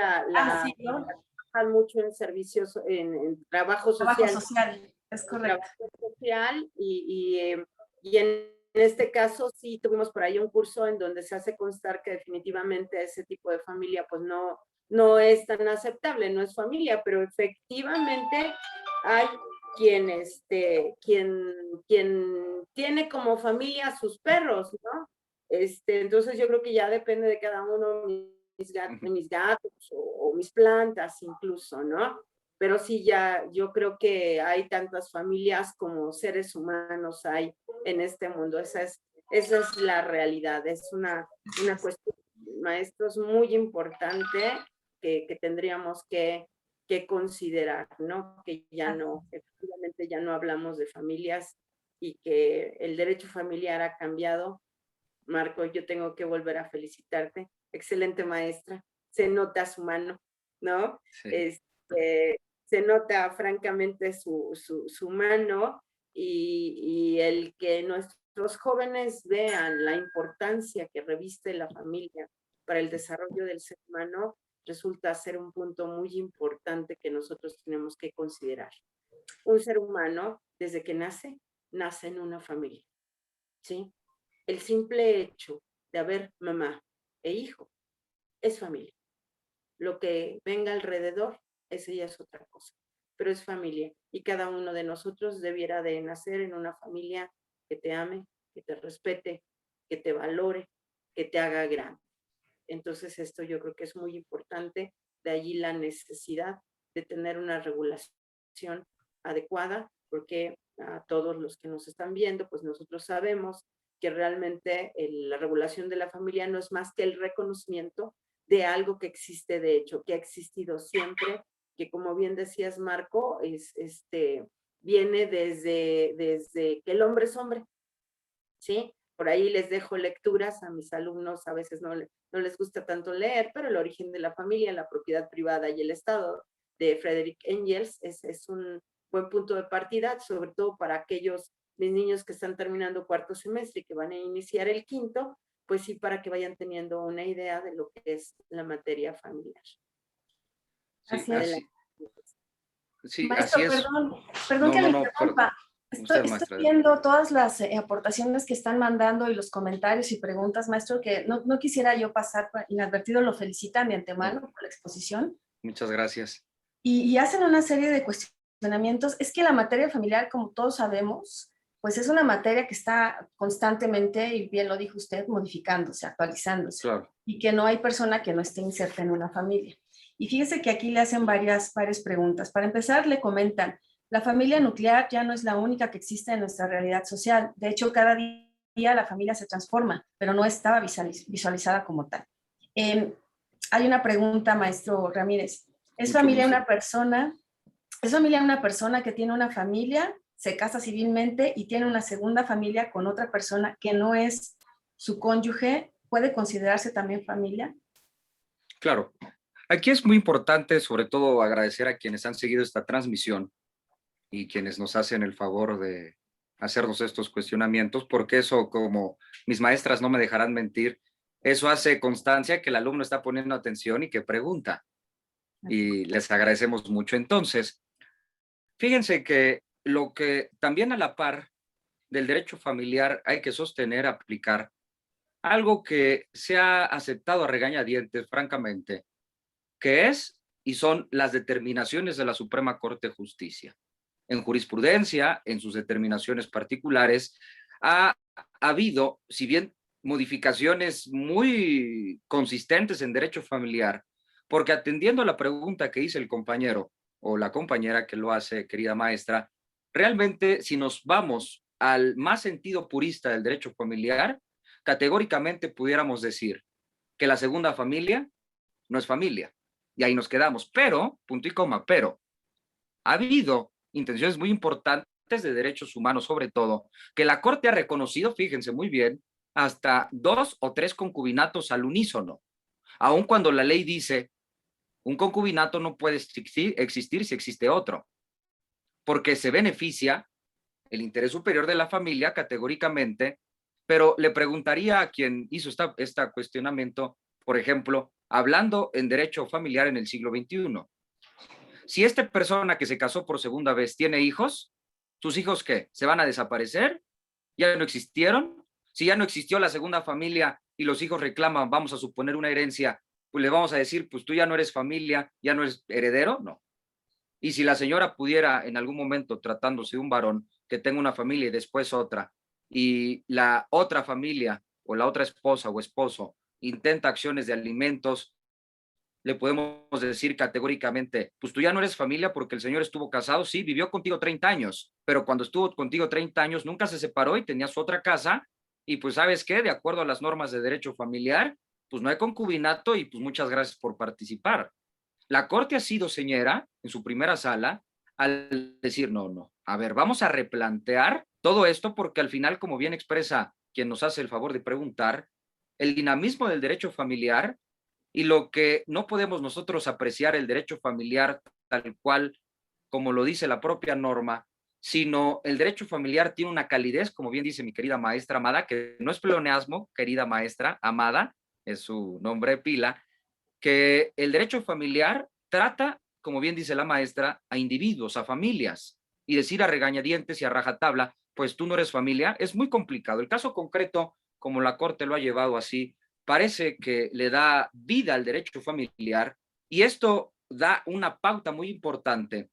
C: Sí, ¿no?
B: trabajan mucho en servicios, en trabajo social.
C: Trabajo social, es correcto.
B: Trabajo social y en este caso sí tuvimos por ahí un curso en donde se hace constar que definitivamente ese tipo de familia pues no es tan aceptable, no es familia, pero efectivamente hay quien tiene como familia a sus perros, ¿no? Entonces yo creo que ya depende de cada uno, mis gatos o mis plantas incluso, ¿no? Pero sí, ya yo creo que hay tantas familias como seres humanos hay en este mundo. Esa es la realidad. Es una cuestión, maestros, muy importante que tendríamos que considerar, ¿no? Que ya no, efectivamente ya no hablamos de familias y que el derecho familiar ha cambiado. Marco, yo tengo que volver a felicitarte. Excelente maestra. Se nota su mano, ¿no?
D: Sí.
B: Se nota francamente su mano y el que nuestros jóvenes vean la importancia que reviste la familia para el desarrollo del ser humano resulta ser un punto muy importante que nosotros tenemos que considerar. Un ser humano, desde que nace en una familia, ¿sí? El simple hecho de haber mamá e hijo es familia. Lo que venga alrededor, ese ya es otra cosa, pero es familia y cada uno de nosotros debiera de nacer en una familia que te ame, que te respete, que te valore, que te haga grande. Entonces esto yo creo que es muy importante, de allí la necesidad de tener una regulación adecuada, porque a todos los que nos están viendo, pues nosotros sabemos que realmente la regulación de la familia no es más que el reconocimiento de algo que existe de hecho, que ha existido siempre, que como bien decías, Marco, viene desde que el hombre es hombre, ¿sí? Por ahí les dejo lecturas a mis alumnos, a veces no les gusta tanto leer, pero El origen de la familia, la propiedad privada y el Estado, de Frederick Engels, es un buen punto de partida, sobre todo para aquellos mis niños que están terminando cuarto semestre y que van a iniciar el quinto, pues sí, para que vayan teniendo una idea de lo que es la materia familiar.
D: Sí,
C: Maestro,
D: así es.
C: perdón que le interrumpa. Estoy viendo todas las aportaciones que están mandando y los comentarios y preguntas, maestro, que no quisiera yo pasar inadvertido. Lo felicitan de antemano por la exposición.
D: Muchas gracias.
C: Y hacen una serie de cuestionamientos. Es que la materia familiar, como todos sabemos, pues es una materia que está constantemente, y bien lo dijo usted, modificándose, actualizándose.
D: Claro.
C: Y que no hay persona que no esté inserta en una familia. Y fíjese que aquí le hacen varias preguntas. Para empezar, le comentan, la familia nuclear ya no es la única que existe en nuestra realidad social. De hecho, cada día la familia se transforma, pero no estaba visualizada como tal. Hay una pregunta, maestro Ramírez. ¿Es familia una persona que tiene una familia, se casa civilmente y tiene una segunda familia con otra persona que no es su cónyuge? ¿Puede considerarse también familia?
D: Claro. Aquí es muy importante, sobre todo, agradecer a quienes han seguido esta transmisión y quienes nos hacen el favor de hacernos estos cuestionamientos, porque eso, como mis maestras no me dejarán mentir, eso hace constancia que el alumno está poniendo atención y que pregunta. y les agradecemos mucho. Entonces, fíjense que lo que también a la par del derecho familiar hay que sostener, aplicar, algo que se ha aceptado a regañadientes, francamente, que es y son las determinaciones de la Suprema Corte de Justicia. En jurisprudencia, en sus determinaciones particulares, ha habido, si bien modificaciones muy consistentes en derecho familiar, porque atendiendo a la pregunta que hizo el compañero o la compañera que lo hace, querida maestra, realmente si nos vamos al más sentido purista del derecho familiar, categóricamente pudiéramos decir que la segunda familia no es familia. Y ahí nos quedamos. Pero, punto y coma, pero ha habido intenciones muy importantes de derechos humanos, sobre todo, que la Corte ha reconocido, fíjense muy bien, hasta 2 o 3 concubinatos al unísono, aun cuando la ley dice un concubinato no puede existir si existe otro, porque se beneficia el interés superior de la familia categóricamente, pero le preguntaría a quien hizo este cuestionamiento, por ejemplo, hablando en derecho familiar en el siglo XXI, si esta persona que se casó por segunda vez tiene hijos, ¿sus hijos qué? ¿Se van a desaparecer? ¿Ya no existieron? Si ya no existió la segunda familia y los hijos reclaman, vamos a suponer una herencia, pues le vamos a decir, pues tú ya no eres familia, ya no eres heredero, no. Y si la señora pudiera en algún momento, tratándose de un varón, que tenga una familia y después otra, y la otra familia o la otra esposa o esposo intenta acciones de alimentos, le podemos decir categóricamente, pues tú ya no eres familia porque el señor estuvo casado, sí, vivió contigo 30 años, pero cuando estuvo contigo 30 años nunca se separó y tenía su otra casa, y pues ¿sabes qué? De acuerdo a las normas de derecho familiar, pues no hay concubinato y pues muchas gracias por participar. La Corte ha sido señera en su primera sala al decir, no, no, a ver, vamos a replantear todo esto porque al final, como bien expresa quien nos hace el favor de preguntar, el dinamismo del derecho familiar y lo que no podemos nosotros apreciar el derecho familiar tal cual como lo dice la propia norma, sino el derecho familiar tiene una calidez, como bien dice mi querida maestra amada, que no es pleonasmo, querida maestra amada, es su nombre de pila, que el derecho familiar trata, como bien dice la maestra, a individuos, a familias, y decir a regañadientes y a rajatabla, pues tú no eres familia, es muy complicado. El caso concreto, como la Corte lo ha llevado así, parece que le da vida al derecho familiar y esto da una pauta muy importante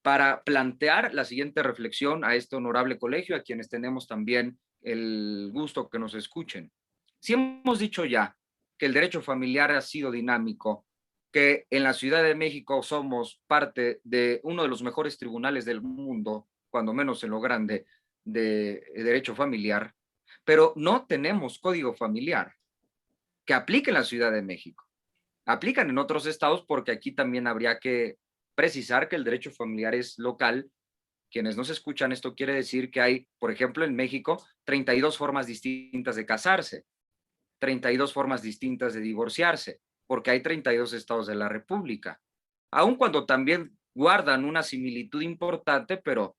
D: para plantear la siguiente reflexión a este honorable colegio, a quienes tenemos también el gusto que nos escuchen. Si hemos dicho ya que el derecho familiar ha sido dinámico, que en la Ciudad de México somos parte de uno de los mejores tribunales del mundo, cuando menos en lo grande, de derecho familiar, pero no tenemos código familiar que aplique en la Ciudad de México. Aplican en otros estados porque aquí también habría que precisar que el derecho familiar es local. Quienes nos escuchan, esto quiere decir que hay, por ejemplo, en México, 32 formas distintas de casarse, 32 formas distintas de divorciarse, porque hay 32 estados de la República, aun cuando también guardan una similitud importante, pero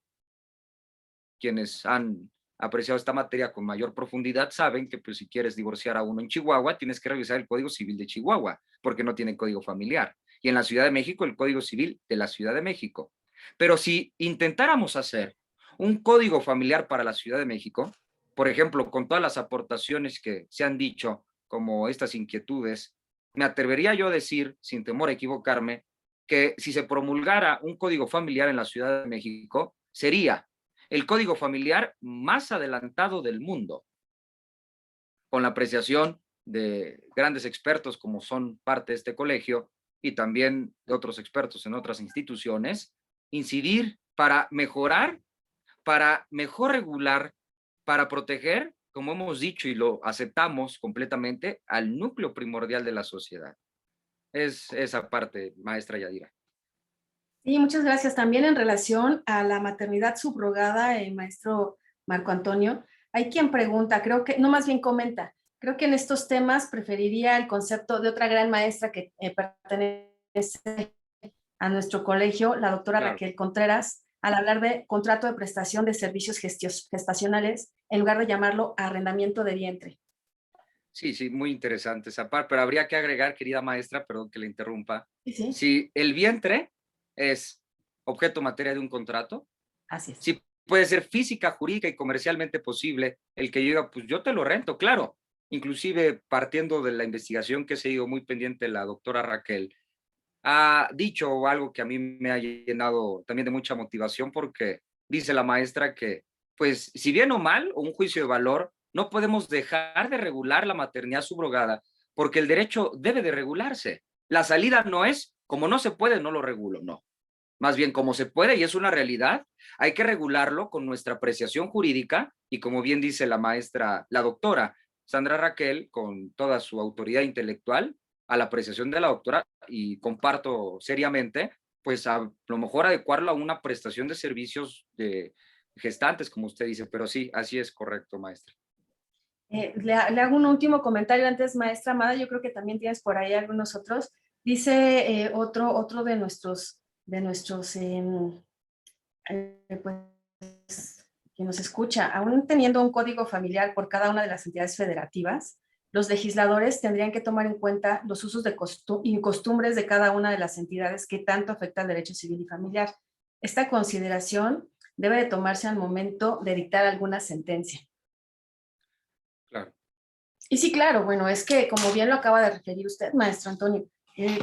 D: quienes han apreciado esta materia con mayor profundidad saben que pues, si quieres divorciar a uno en Chihuahua, tienes que revisar el Código Civil de Chihuahua, porque no tiene código familiar. Y en la Ciudad de México, el Código Civil de la Ciudad de México. Pero si intentáramos hacer un código familiar para la Ciudad de México, por ejemplo, con todas las aportaciones que se han dicho, como estas inquietudes, me atrevería yo a decir, sin temor a equivocarme, que si se promulgara un código familiar en la Ciudad de México, sería el código familiar más adelantado del mundo, con la apreciación de grandes expertos como son parte de este colegio y también de otros expertos en otras instituciones, incidir para mejorar, para mejor regular, para proteger, como hemos dicho y lo aceptamos completamente, al núcleo primordial de la sociedad. Es esa parte, maestra Yadira.
C: Sí, muchas gracias. También en relación a la maternidad subrogada, maestro Marco Antonio, hay quien pregunta, creo que, no, más bien comenta, creo que en estos temas preferiría el concepto de otra gran maestra que pertenece a nuestro colegio, la doctora
D: Claro.
C: Raquel Contreras, al hablar de contrato de prestación de servicios gestacionales, en lugar de llamarlo arrendamiento de vientre.
D: Sí, sí, muy interesante esa parte, pero habría que agregar, querida maestra, perdón que le interrumpa,
C: Sí, sí,
D: si el vientre es objeto materia de un contrato,
C: así es.
D: sí puede ser física, jurídica y comercialmente posible el que yo diga, pues yo te lo rento, claro. Inclusive partiendo de la investigación que se ha ido muy pendiente la doctora Raquel, ha dicho algo que a mí me ha llenado también de mucha motivación porque dice la maestra que, pues, si bien o mal, o un juicio de valor, no podemos dejar de regular la maternidad subrogada porque el derecho debe de regularse. La salida no es, como no se puede, no lo regulo, no. Más bien, como se puede y es una realidad, hay que regularlo con nuestra apreciación jurídica y como bien dice la maestra, la doctora Sandra Raquel, con toda su autoridad intelectual, a la apreciación de la doctora y comparto seriamente, pues a lo mejor adecuarlo a una prestación de servicios de gestantes, como usted dice, pero sí, así es correcto, maestra.
C: Le hago un último comentario antes, maestra Amada, yo creo que también tienes por ahí algunos otros. Dice otro de nuestros pues, que nos escucha, aún teniendo un código familiar por cada una de las entidades federativas, los legisladores tendrían que tomar en cuenta los usos y costumbres de cada una de las entidades que tanto afecta al derecho civil y familiar. Esta consideración debe de tomarse al momento de dictar alguna sentencia.
D: Claro.
C: Y sí, claro, bueno, es que como bien lo acaba de referir usted, maestro Antonio,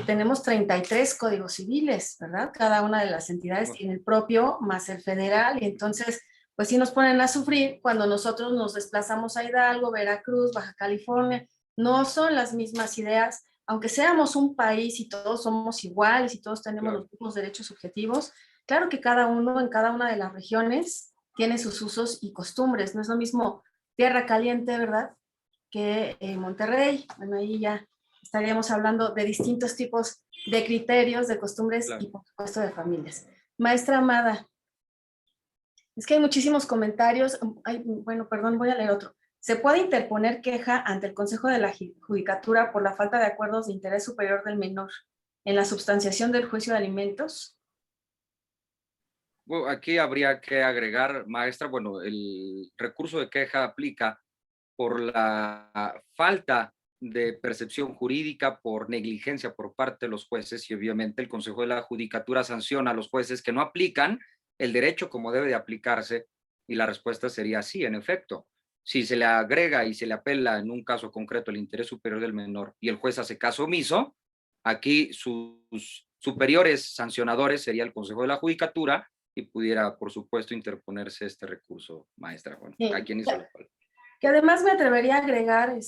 C: tenemos 33 códigos civiles, ¿verdad? Cada una de las entidades tiene el propio, más el federal, y entonces, pues sí nos ponen a sufrir cuando nosotros nos desplazamos a Hidalgo, Veracruz, Baja California. No son las mismas ideas, aunque seamos un país y todos somos iguales y todos tenemos
D: Claro.
C: los mismos derechos subjetivos, claro que cada uno en cada una de las regiones tiene sus usos y costumbres. No es lo mismo Tierra Caliente, ¿verdad?, que Monterrey. Bueno, ahí ya estaríamos hablando de distintos tipos de criterios, de costumbres
D: Claro.
C: y por supuesto de familias. Maestra Amada, es que hay muchísimos comentarios. Ay, bueno, perdón, voy a leer otro. ¿Se puede interponer queja ante el Consejo de la Judicatura por la falta de acuerdos de interés superior del menor en la substanciación del juicio de alimentos?
D: Bueno, aquí habría que agregar, maestra, bueno, el recurso de queja aplica por la falta de percepción jurídica, por negligencia por parte de los jueces y obviamente el Consejo de la Judicatura sanciona a los jueces que no aplican el derecho como debe de aplicarse y la respuesta sería sí, en efecto. Si se le agrega y se le apela en un caso concreto el interés superior del menor y el juez hace caso omiso, aquí sus superiores sancionadores sería el Consejo de la Judicatura y pudiera, por supuesto, interponerse este recurso, maestra. Bueno,
C: Sí.
D: ¿a quién hizo la falta?
C: Que además me atrevería a agregar,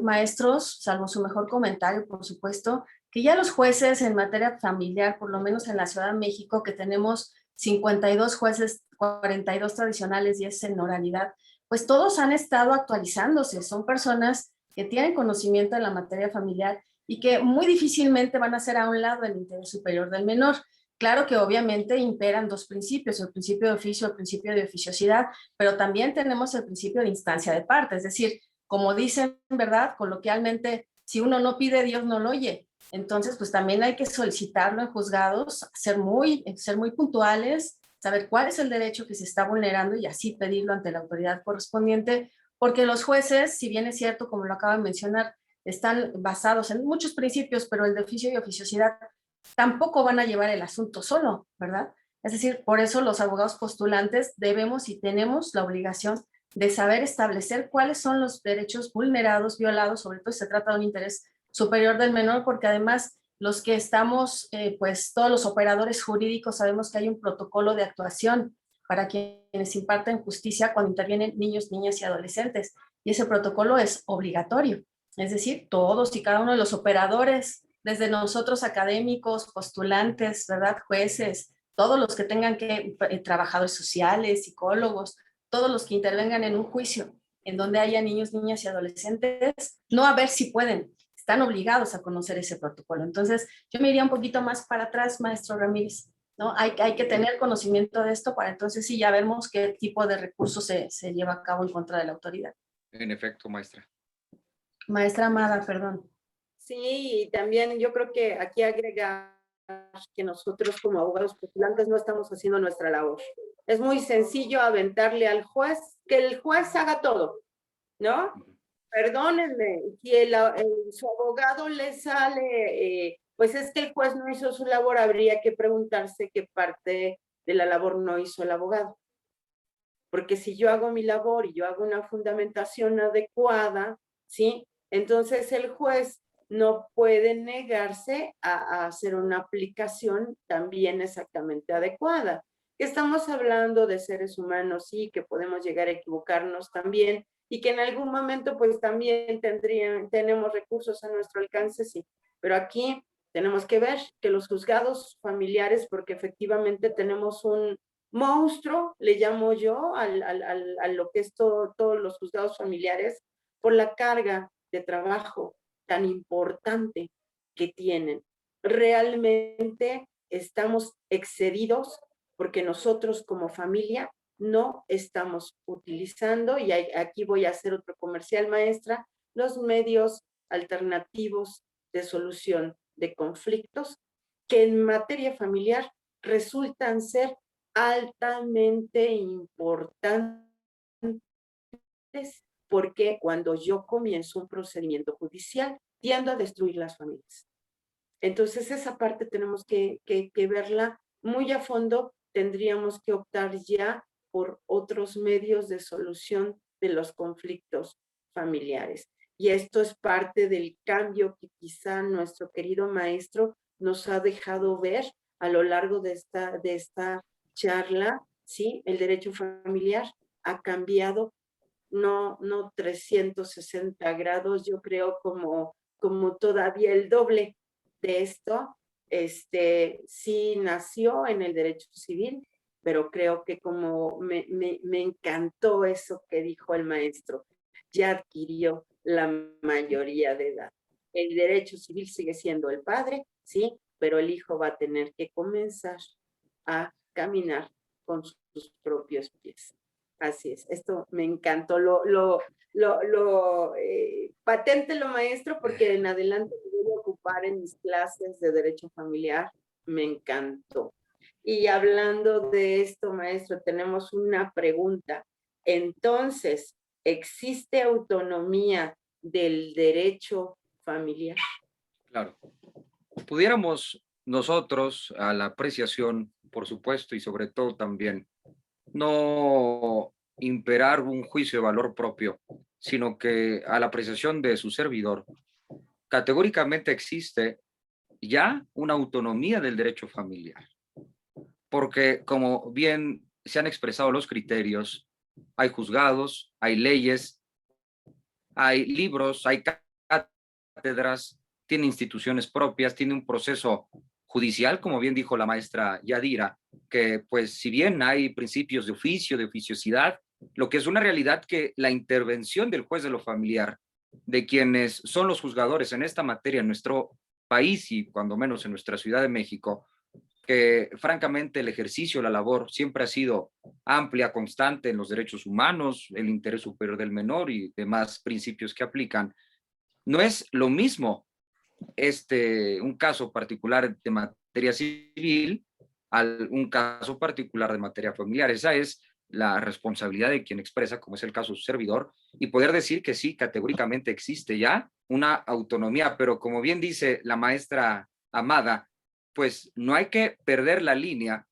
C: maestros, salvo su mejor comentario, por supuesto, que ya los jueces en materia familiar, por lo menos en la Ciudad de México, que tenemos 52 jueces, 42 tradicionales y es en oralidad, pues todos han estado actualizándose, son personas que tienen conocimiento en la materia familiar y que muy difícilmente van a hacer a un lado el interés superior del menor. Claro que obviamente imperan dos principios, el principio de oficio, el principio de oficiosidad, pero también tenemos el principio de instancia de parte, es decir, como dicen, ¿verdad? Coloquialmente, si uno no pide, Dios no lo oye. Entonces, pues también hay que solicitarlo en juzgados, ser muy puntuales, saber cuál es el derecho que se está vulnerando y así pedirlo ante la autoridad correspondiente, porque los jueces, si bien es cierto, como lo acabo de mencionar, están basados en muchos principios, pero el de oficio y oficiosidad tampoco van a llevar el asunto solo, ¿verdad? Es decir, por eso los abogados postulantes debemos y tenemos la obligación de saber establecer cuáles son los derechos vulnerados, violados, sobre todo si se trata de un interés superior del menor, porque además los que estamos, pues todos los operadores jurídicos sabemos que hay un protocolo de actuación para quienes imparten justicia cuando intervienen niños, niñas y adolescentes. Y ese protocolo es obligatorio. Es decir, todos y cada uno de los operadores, desde nosotros académicos, postulantes, ¿verdad? Jueces, todos los que tengan que, trabajadores sociales, psicólogos, todos los que intervengan en un juicio en donde haya niños, niñas y adolescentes, no a ver si pueden, están obligados a conocer ese protocolo. Entonces, yo me iría un poquito más para atrás, maestro Ramírez, ¿no? Hay que tener conocimiento de esto para entonces sí ya vemos qué tipo de recursos se lleva a cabo en contra de la autoridad.
D: En efecto, maestra.
C: Maestra Amada, perdón.
B: Sí, y también yo creo que aquí agregar que nosotros como abogados postulantes no estamos haciendo nuestra labor. Es muy sencillo aventarle al juez, que el juez haga todo, ¿no? perdónenme, si su abogado le sale, pues es que el juez no hizo su labor, habría que preguntarse qué parte de la labor no hizo el abogado. Porque si yo hago mi labor y yo hago una fundamentación adecuada, ¿sí? Entonces el juez no puede negarse a hacer una aplicación también exactamente adecuada. Estamos hablando de seres humanos, sí, que podemos llegar a equivocarnos también y que en algún momento pues también tenemos recursos a nuestro alcance, sí. Pero aquí tenemos que ver que los juzgados familiares, porque efectivamente tenemos un monstruo, le llamo yo, a lo que es todos los juzgados familiares, por la carga de trabajo tan importante que tienen. Realmente estamos excedidos porque nosotros como familia no estamos utilizando, y aquí voy a hacer otro comercial, maestra, los medios alternativos de solución de conflictos que en materia familiar resultan ser altamente importantes, porque cuando yo comienzo un procedimiento judicial, tiendo a destruir las familias. Entonces esa parte tenemos que verla muy a fondo, tendríamos que optar ya por otros medios de solución de los conflictos familiares. Y esto es parte del cambio que quizá nuestro querido maestro nos ha dejado ver a lo largo de esta charla, ¿sí? El derecho familiar ha cambiado, no 360 grados, yo creo como todavía el doble de esto. Sí nació en el derecho civil, pero creo que como me encantó eso que dijo el maestro, ya adquirió la mayoría de edad. El derecho civil sigue siendo el padre, sí, pero el hijo va a tener que comenzar a caminar con sus propios pies. Así es, esto me encantó, paténtelo, maestro, porque en adelante me voy a ocupar en mis clases de derecho familiar, me encantó. Y hablando de esto, maestro, tenemos una pregunta. Entonces, ¿existe autonomía del derecho familiar?
D: Claro. Pudiéramos nosotros, a la apreciación, por supuesto, y sobre todo también, no imperar un juicio de valor propio, sino que a la apreciación de su servidor, categóricamente existe ya una autonomía del derecho familiar. Porque como bien se han expresado los criterios, hay juzgados, hay leyes, hay libros, hay cátedras, tiene instituciones propias, tiene un proceso judicial, como bien dijo la maestra Yadira, que pues si bien hay principios de oficio, de oficiosidad, lo que es una realidad que la intervención del juez de lo familiar, de quienes son los juzgadores en esta materia en nuestro país y cuando menos en nuestra Ciudad de México, que francamente el ejercicio, la labor siempre ha sido amplia, constante en los derechos humanos, el interés superior del menor y demás principios que aplican. No es lo mismo un caso particular de materia civil un caso particular de materia familiar. Esa es la responsabilidad de quien expresa, como es el caso de su servidor, y poder decir que sí, categóricamente existe ya una autonomía, pero como bien dice la maestra Amada, pues no hay que perder la línea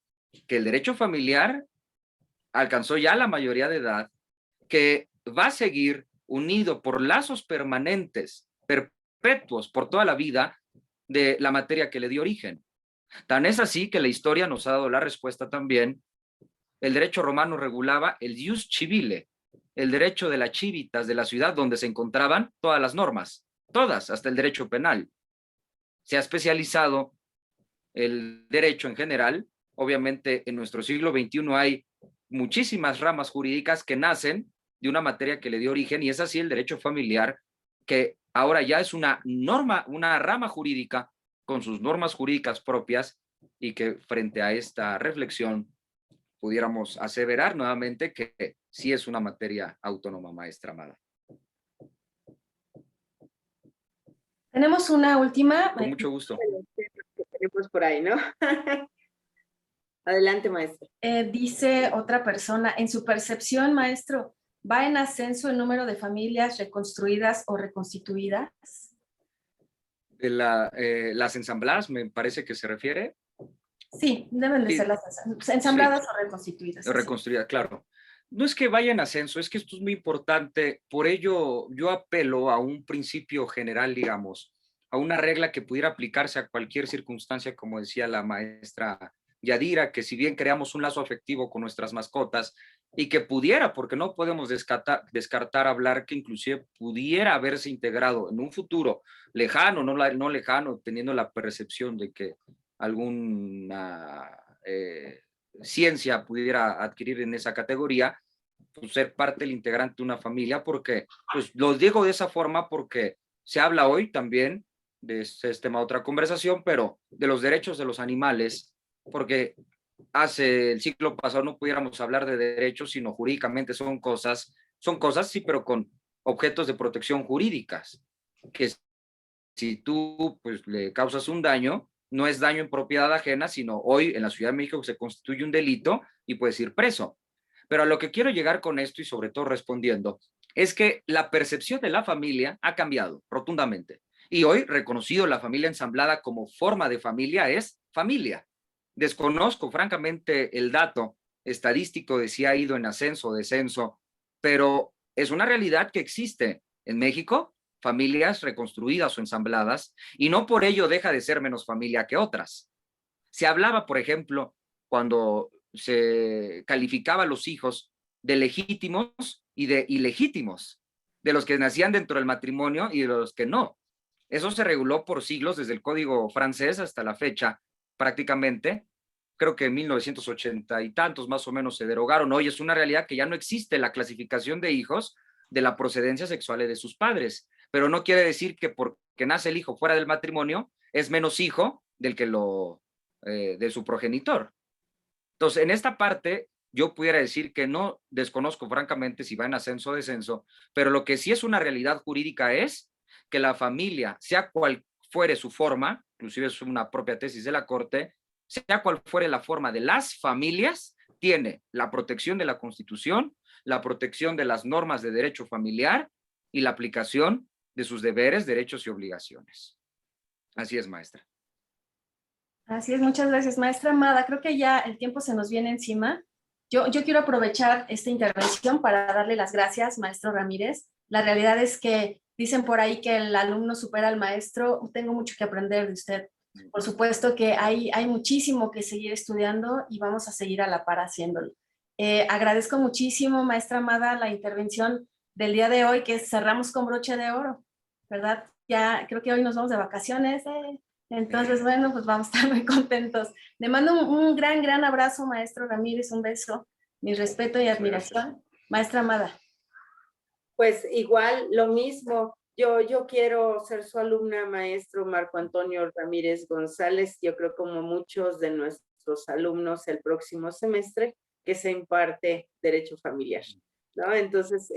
D: que el derecho familiar alcanzó ya la mayoría de edad, que va a seguir unido por lazos permanentes, perpetuos por toda la vida de la materia que le dio origen. Tan es así que la historia nos ha dado la respuesta también. El derecho romano regulaba el ius civile, el derecho de las civitas de la ciudad donde se encontraban todas las normas, todas, hasta el derecho penal. Se ha especializado el derecho en general. Obviamente en nuestro siglo XXI hay muchísimas ramas jurídicas que nacen de una materia que le dio origen, y es así el derecho familiar, que ahora ya es una norma, una rama jurídica con sus normas jurídicas propias, y que frente a esta reflexión pudiéramos aseverar nuevamente que sí es una materia autónoma, maestra Amada.
C: Tenemos una última.
D: Con mucho gusto.
B: Que tenemos por ahí, ¿no? Adelante, maestro.
C: Dice otra persona, en su percepción, maestro, ¿Va en ascenso el número de familias reconstruidas o reconstituidas?
D: De las ensambladas, me parece que se refiere.
C: Sí, deben de
D: Sí,
C: ser las ensambladas o reconstituidas. Así.
D: reconstruida, claro. No es que vaya en ascenso, es que esto es muy importante. Por ello, yo apelo a un principio general, digamos, a una regla que pudiera aplicarse a cualquier circunstancia, como decía la maestra Yadira, que si bien creamos un lazo afectivo con nuestras mascotas y que pudiera, porque no podemos descartar hablar que inclusive pudiera haberse integrado en un futuro lejano, no lejano, teniendo la percepción de que alguna ciencia pudiera adquirir en esa categoría, pues ser parte del integrante de una familia, porque, pues lo digo de esa forma porque se habla hoy también, de este tema de otra conversación, pero de los derechos de los animales, porque hace el siglo pasado no pudiéramos hablar de derechos, sino jurídicamente son cosas sí, pero con objetos de protección jurídicas, que si tú pues le causas un daño, no es daño en propiedad ajena, sino hoy en la Ciudad de México se constituye un delito y puedes ir preso. Pero a lo que quiero llegar con esto y sobre todo respondiendo, es que la percepción de la familia ha cambiado rotundamente. Y hoy, reconocido la familia ensamblada como forma de familia, es familia. Desconozco francamente el dato estadístico de si ha ido en ascenso o descenso, pero es una realidad que existe en México, familias reconstruidas o ensambladas, y no por ello deja de ser menos familia que otras. Se hablaba, por ejemplo, cuando se calificaba a los hijos de legítimos y de ilegítimos, de los que nacían dentro del matrimonio y de los que no. Eso se reguló por siglos, desde el Código francés hasta la fecha, prácticamente. Creo que en 1980 y tantos más o menos se derogaron. Hoy es una realidad que ya no existe la clasificación de hijos de la procedencia sexual de sus padres, pero no quiere decir que porque nace el hijo fuera del matrimonio es menos hijo del que de su progenitor. Entonces, en esta parte, yo pudiera decir que no desconozco francamente si va en ascenso o descenso, pero lo que sí es una realidad jurídica es que la familia, sea cual fuere su forma, inclusive es una propia tesis de la Corte, sea cual fuere la forma de las familias, tiene la protección de la Constitución, la protección de las normas de derecho familiar y la aplicación de sus deberes, derechos y obligaciones. Así es, maestra.
C: Así es, muchas gracias, maestra Amada. Creo que ya el tiempo se nos viene encima. Yo quiero aprovechar esta intervención para darle las gracias, maestro Ramírez. La realidad es que dicen por ahí que el alumno supera al maestro. Tengo mucho que aprender de usted. Por supuesto que hay muchísimo que seguir estudiando y vamos a seguir a la par haciéndolo. Agradezco muchísimo, maestra Amada, la intervención del día de hoy, que cerramos con broche de oro, ¿verdad? Ya creo que hoy nos vamos de vacaciones. Entonces, bueno, pues vamos a estar muy contentos. Le mando un gran abrazo, maestro Ramírez, un beso, mi respeto y admiración. Maestra Amada.
B: Pues igual, lo mismo. Yo quiero ser su alumna, maestro Marco Antonio Ramírez González. Yo creo como muchos de nuestros alumnos el próximo semestre que se imparte Derecho Familiar, ¿no? Entonces,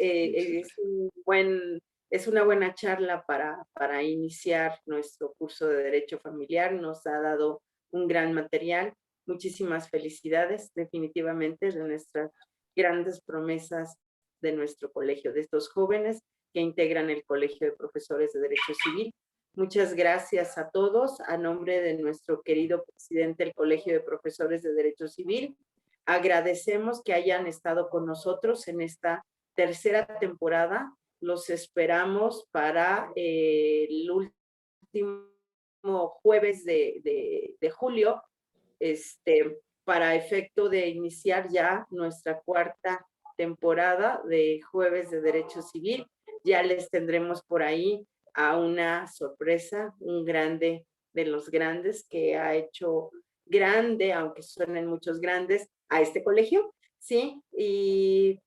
B: es una buena charla para iniciar nuestro curso de Derecho Familiar. Nos ha dado un gran material. Muchísimas felicidades, definitivamente, de nuestras grandes promesas de nuestro colegio, de estos jóvenes que integran el Colegio de Profesores de Derecho Civil. Muchas gracias a todos. A nombre de nuestro querido presidente del Colegio de Profesores de Derecho Civil, agradecemos que hayan estado con nosotros en esta tercera temporada. Los esperamos para el último jueves de julio, para efecto de iniciar ya nuestra cuarta temporada de Jueves de Derecho Civil. Ya les tendremos por ahí a una sorpresa, un grande de los grandes que ha hecho grande, aunque suenen muchos grandes, a este colegio, ¿sí? Y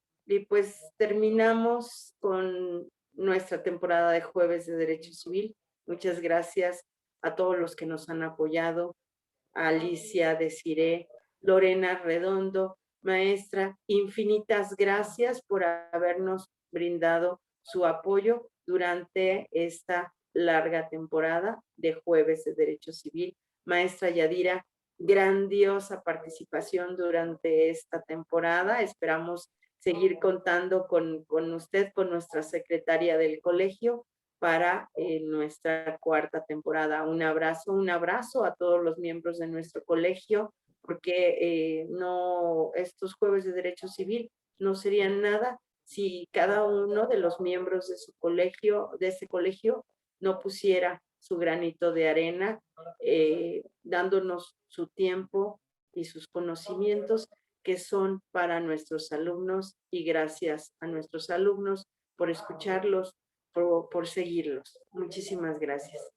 B: pues terminamos con nuestra temporada de Jueves de Derecho Civil. Muchas gracias a todos los que nos han apoyado, a Alicia, Desiree, Lorena Redondo, maestra, infinitas gracias por habernos brindado su apoyo durante esta larga temporada de Jueves de Derecho Civil. Maestra Yadira, grandiosa participación durante esta temporada. Esperamos seguir contando con usted, con nuestra secretaria del colegio para nuestra cuarta temporada. Un abrazo a todos los miembros de nuestro colegio, porque no, estos jueves de Derecho Civil no serían nada si cada uno de los miembros de su colegio, de ese colegio, no pusiera su granito de arena, dándonos su tiempo y sus conocimientos que son para nuestros alumnos, y gracias a nuestros alumnos por escucharlos, por seguirlos. Muchísimas gracias.